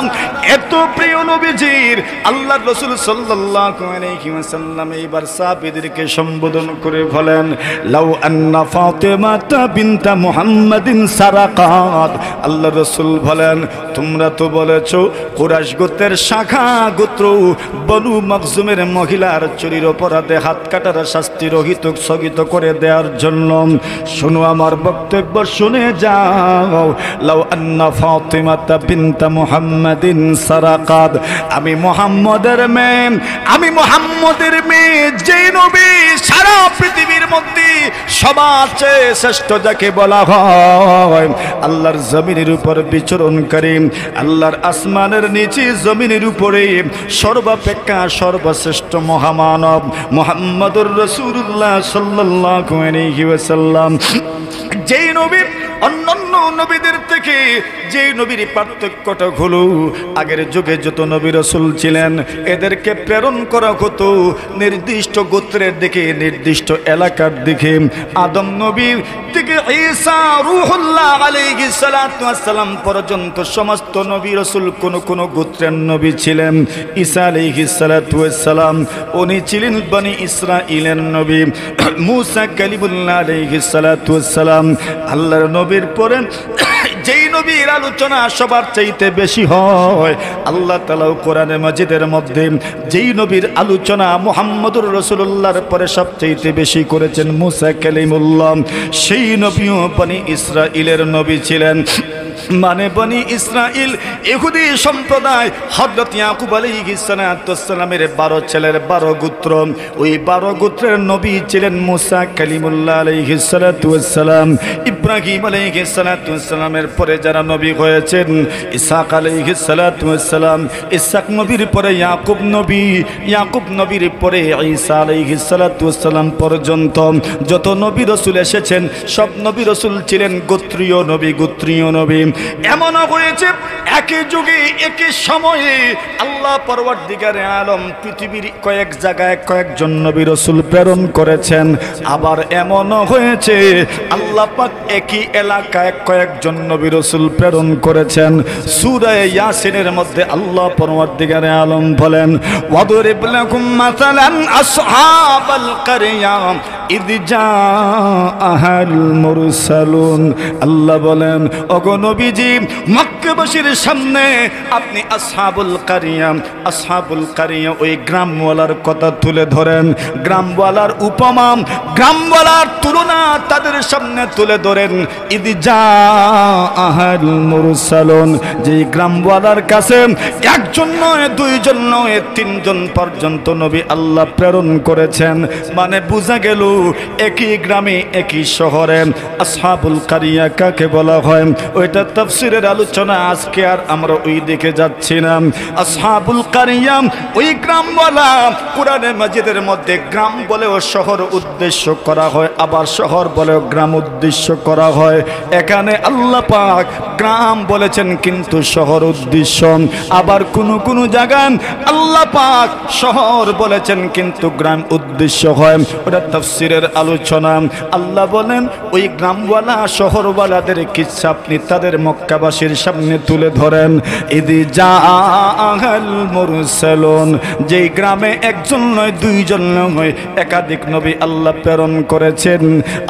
এত প্রিয় নবীজির, আল্লাহর রাসূল সাল্লাল্লাহু আলাইহি ওয়াসাল্লাম এইবার সাহাবীদেরকে সম্বোধন করে বলেন লাউ আন্না ফাতেমাতা বিনতা মুহাম্মাদিন সারাকাত। আল্লাহর রাসূল বলেন তোমরা তো বলেছো কুরাইশ গোত্রের শাখা গোত্র বনু মাখজুমের মহিলার চুরির অপরাধে হাত কাটার শাস্তি রহিত স্থগিত করে দেওয়ার জন্য। শোনো আমার বক্তব্য শুনে যাও। লাউ আন্না ফাতেমাতা বিনতা মুহাম্মাদিন সারাকাত, আমি মুহাম্মদের মেয়ে, যে নবী সারা পৃথিবীর মধ্যে সবার চেয়ে শ্রেষ্ঠ যাকে বলা হয়, আল্লাহর জমিনের উপর বিচরণকারী, আল্লাহর আসমানের নিচে জমিনের উপরে সর্বাপেক্ষা সর্বশ্রেষ্ঠ মহামানব মুহাম্মদুর রাসূলুল্লাহ সাল্লাল্লাহু আলাইহি ওয়াসাল্লাম, যেই নবী অন্যান্য নবীদের থেকে যে নবীর পার্থক্যটা হলো আগের যুগে যত নবী রাসূল ছিলেন এদেরকে প্রেরণ করা হতো নির্দিষ্ট গোত্রের দিকে, নির্দিষ্ট এলাকার দিকে। আদম নবীর থেকে ঈসা রূহুল্লাহ আলাইহিস সালাতু ওয়াস সালাম পর্যন্ত সমস্ত নবী রাসূল কোন গোত্রের নবী ছিলেন। ঈসা আলাইহিস সালাতু ওয়াস সালাম উনি ছিলেন বনি ইসরাঈলের নবী। মূসা কালিমুল্লাহ আলাইহিস সালাতু ওয়াস সালাম আল্লাহর নবীর পরে যেই নবীর আলোচনা সবার চাইতে বেশি হয়, আল্লাহ তাআলা কোরআনে মাজিদের মধ্যে যেই নবীর আলোচনা মুহাম্মদুর রাসূলুল্লাহর পরে সবচাইতে বেশি করেছেন মূসা কালিমুল্লাহ, সেই নবীও বনি ইসরাঈলের নবী ছিলেন। মানে বনি ইসরাঈল ইহুদি সম্প্রদায় হযরত ইয়াকুব আলাইহিস সালামের 12 ছেলের 12 গোত্র, ওই 12 গোত্রের নবী ছিলেন মূসা কালিমুল্লাহ আলাইহিস সালাতু ওয়াস সালাম। ইব্রাহিম আলাইহিস সালাতু ওয়াস সালামের পরে যারা নবী হয়েছেন ইসহাক আলাইহিস সালাতু ওয়াস সালাম, ইসহাক নবীর পরে ইয়াকুব নবী, ইয়াকুব নবীর পরে ঈসা আলাইহিস সালাতু ওয়াস সালাম পর্যন্ত যত নবী রাসূল এসেছেন সব নবী রাসূল ছিলেন গোত্রীয় নবী। এমন হয়েছে একই যুগে একই সময়ে আল্লাহ পরওয়ারদিগারে আলম পৃথিবীর কয়েক জায়গায় কয়েকজন নবী রাসূল প্রেরণ করেছেন। আবার এমনও হয়েছে আল্লাহ পাক একই এলাকায় কয়েকজন নবী রাসূল প্রেরণ করেছেন। সূরা ইয়াসিনের মধ্যে আল্লাহ পরওয়ারদিগারে আলম বলেন ওয়াদরিব লাকুম মাসালান আসহাবাল কারিয়া ইয জাআহাল মুরসালুন। আল্লাহ বলেন ওগো নবীজি মক্কাবাসীর সামনে আপনি আসহাবুল কারিয়া ওই গ্রামওয়ালার কথা তুলে ধরেন, গ্রামওয়ালার উপমা, গ্রামওয়ালার তুলনা তাদের সামনে তুলে ধরেন। ইয জাআহাল মুরসালুন, যে গ্রামওয়ালার কাছে একজন নয়, দুইজন নয়, তিনজন পর্যন্ত নবী আল্লাহ প্রেরণ করেছেন। মানে বোঝা গেল একই গ্রামে একই শহরে আসহাবুল কারিয়া কাকে বলা হয় ওইটা তাফসীরের আলোচনা, আজকে আর আমরা ওই দিকে যাচ্ছি না। আসহাবুল কারিয়া ওই গ্রামওয়ালা, কোরআনে মাজিদের মধ্যে গ্রাম বলেও শহর উদ্দেশ্য করা হয়, আবার শহর বলেও গ্রাম উদ্দেশ্য করা হয়। এখানে আল্লাহ পাক গ্রাম বলেছেন কিন্তু শহর উদ্দেশ্য, আবার কোন জায়গায় আল্লাহ পাক শহর বলেছেন কিন্তু গ্রাম উদ্দেশ্য হয়, ওটা তাফসীরের আলোচনা। আল্লাহ বলেন ওই গ্রামওয়ালা শহরওয়ালাদের কিচ্ছা আপনি তাদের মক্কাবাসীর সামনে তুলে ধরেন। ইদি জাআল মুরসালুন, যেই গ্রামে একজন নয়, দুইজন নয়, একাধিক নবী আল্লাহ প্রেরণ করেছেন।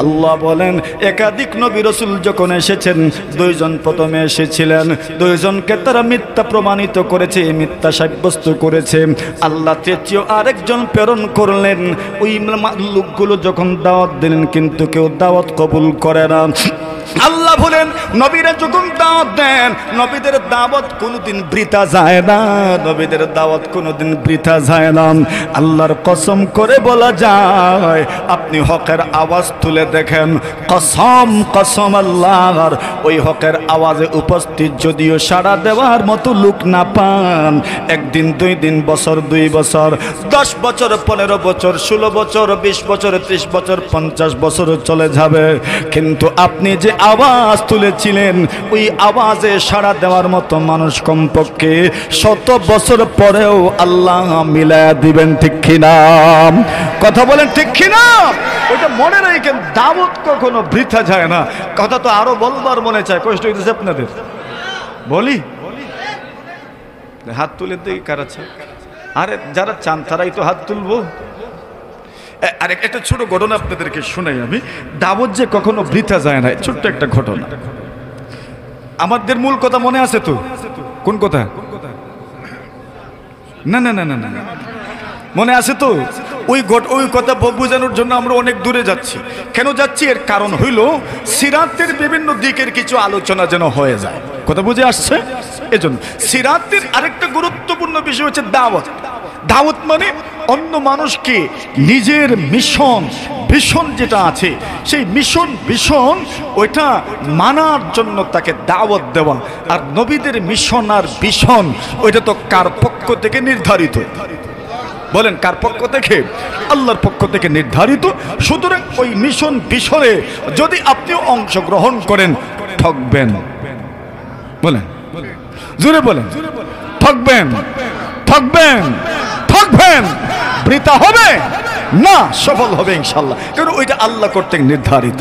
আল্লাহ বলেন একাধিক নবী রাসূল যখন এসেছেন, দুইজন প্রথমে এসেছিলেন, দুইজনকে তারা মিথ্যা প্রমাণিত করেছে, মিথ্যা সাব্যস্ত করেছে। আল্লাহ তৃতীয় আরেকজন প্রেরণ করলেন। ওই লোকগুলো যখন দাওয়াত দিলেন, কিন্তু কেউ দাওয়াত কবুল করে না। আল্লাহ বলেন নবীরা যখন দাওয়াত দেন, নবীদের দাওয়াত কোনোদিন বৃথা যায় না, নবীদের দাওয়াত কোনোদিন বৃথা যায় না। আল্লাহর কসম করে বলা যায়, আপনি হকের আওয়াজ তুলে দেখেন, কসম কসম আল্লাহর, ওই হকের আওয়াজে উপস্থিত যদিও সাড়া দেওয়ার মতো লোক না পান, একদিন, 2 দিন, বছর, 2 বছর, 10 বছর, 15 বছর, 16 বছর, 20 বছর, 30 বছর, 50 বছর চলে যাবে, কিন্তু আপনি যে আওয়াজ তুলেছিলেন, ওই আওয়াজে সাড়া দেওয়ার মতো মানুষ কমপক্ষে 100 বছর পরেও আল্লাহ মিলায়া দিবেন। ঠিক কিনা? কথা বলেন ঠিক কিনা? ওইটা মনে রাখেন, দাওয়াত কখনো বৃথা যায় না। কথা তো আরো বলবার মনে চায়, কষ্ট হইতেছে আপনাদের, বলি হাত তুলে দেখি কারা চায়। আরে যারা চান তারাই তো হাত তুলবো। আর একটা ছোট ঘটনা আপনাদেরকে শোনাই আমি, দাওয়াত যে কখনো বৃথা যায় না, ছোট্ট একটা ঘটনা। আমাদের মূল কথা মনে আছে তো? কোন কথা? না না না না না, মনে আছে তো? ওই কথা বোঝানোর জন্য আমরা অনেক দূরে যাচ্ছি। কেন যাচ্ছি? এর কারণ হইল সিরাতের বিভিন্ন দিকের কিছু আলোচনা যেন হয়ে যায়। কথা বুঝে আসছে? এজন্য সিরাতের আরেকটা গুরুত্বপূর্ণ বিষয় হচ্ছে দাওয়াত। দাওয়াত মানে অন্য মানুষকে নিজের মিশন ভীষণ যেটা আছে, সেই মিশন ভীষণ ওইটা মানার জন্য তাকে দাওয়াত দেওয়া। আর নবীদের মিশন আর ভীষণ ওইটা তো কার পক্ষ থেকে নির্ধারিত? বলেন কার পক্ষ থেকে? আল্লাহর পক্ষ থেকে নির্ধারিত। সুতরাং ওই মিশন ভীষণে যদি আপনিও অংশগ্রহণ করেন, ঠকবেন। বলেন জোরে বলেন, ঠকবেন, ঠকবেন, ঠকবেন, বৃথা হবে না, সফল হবে ইনশাআল্লাহ। কারণ ওইটা আল্লাহ কর্তৃক নির্ধারিত।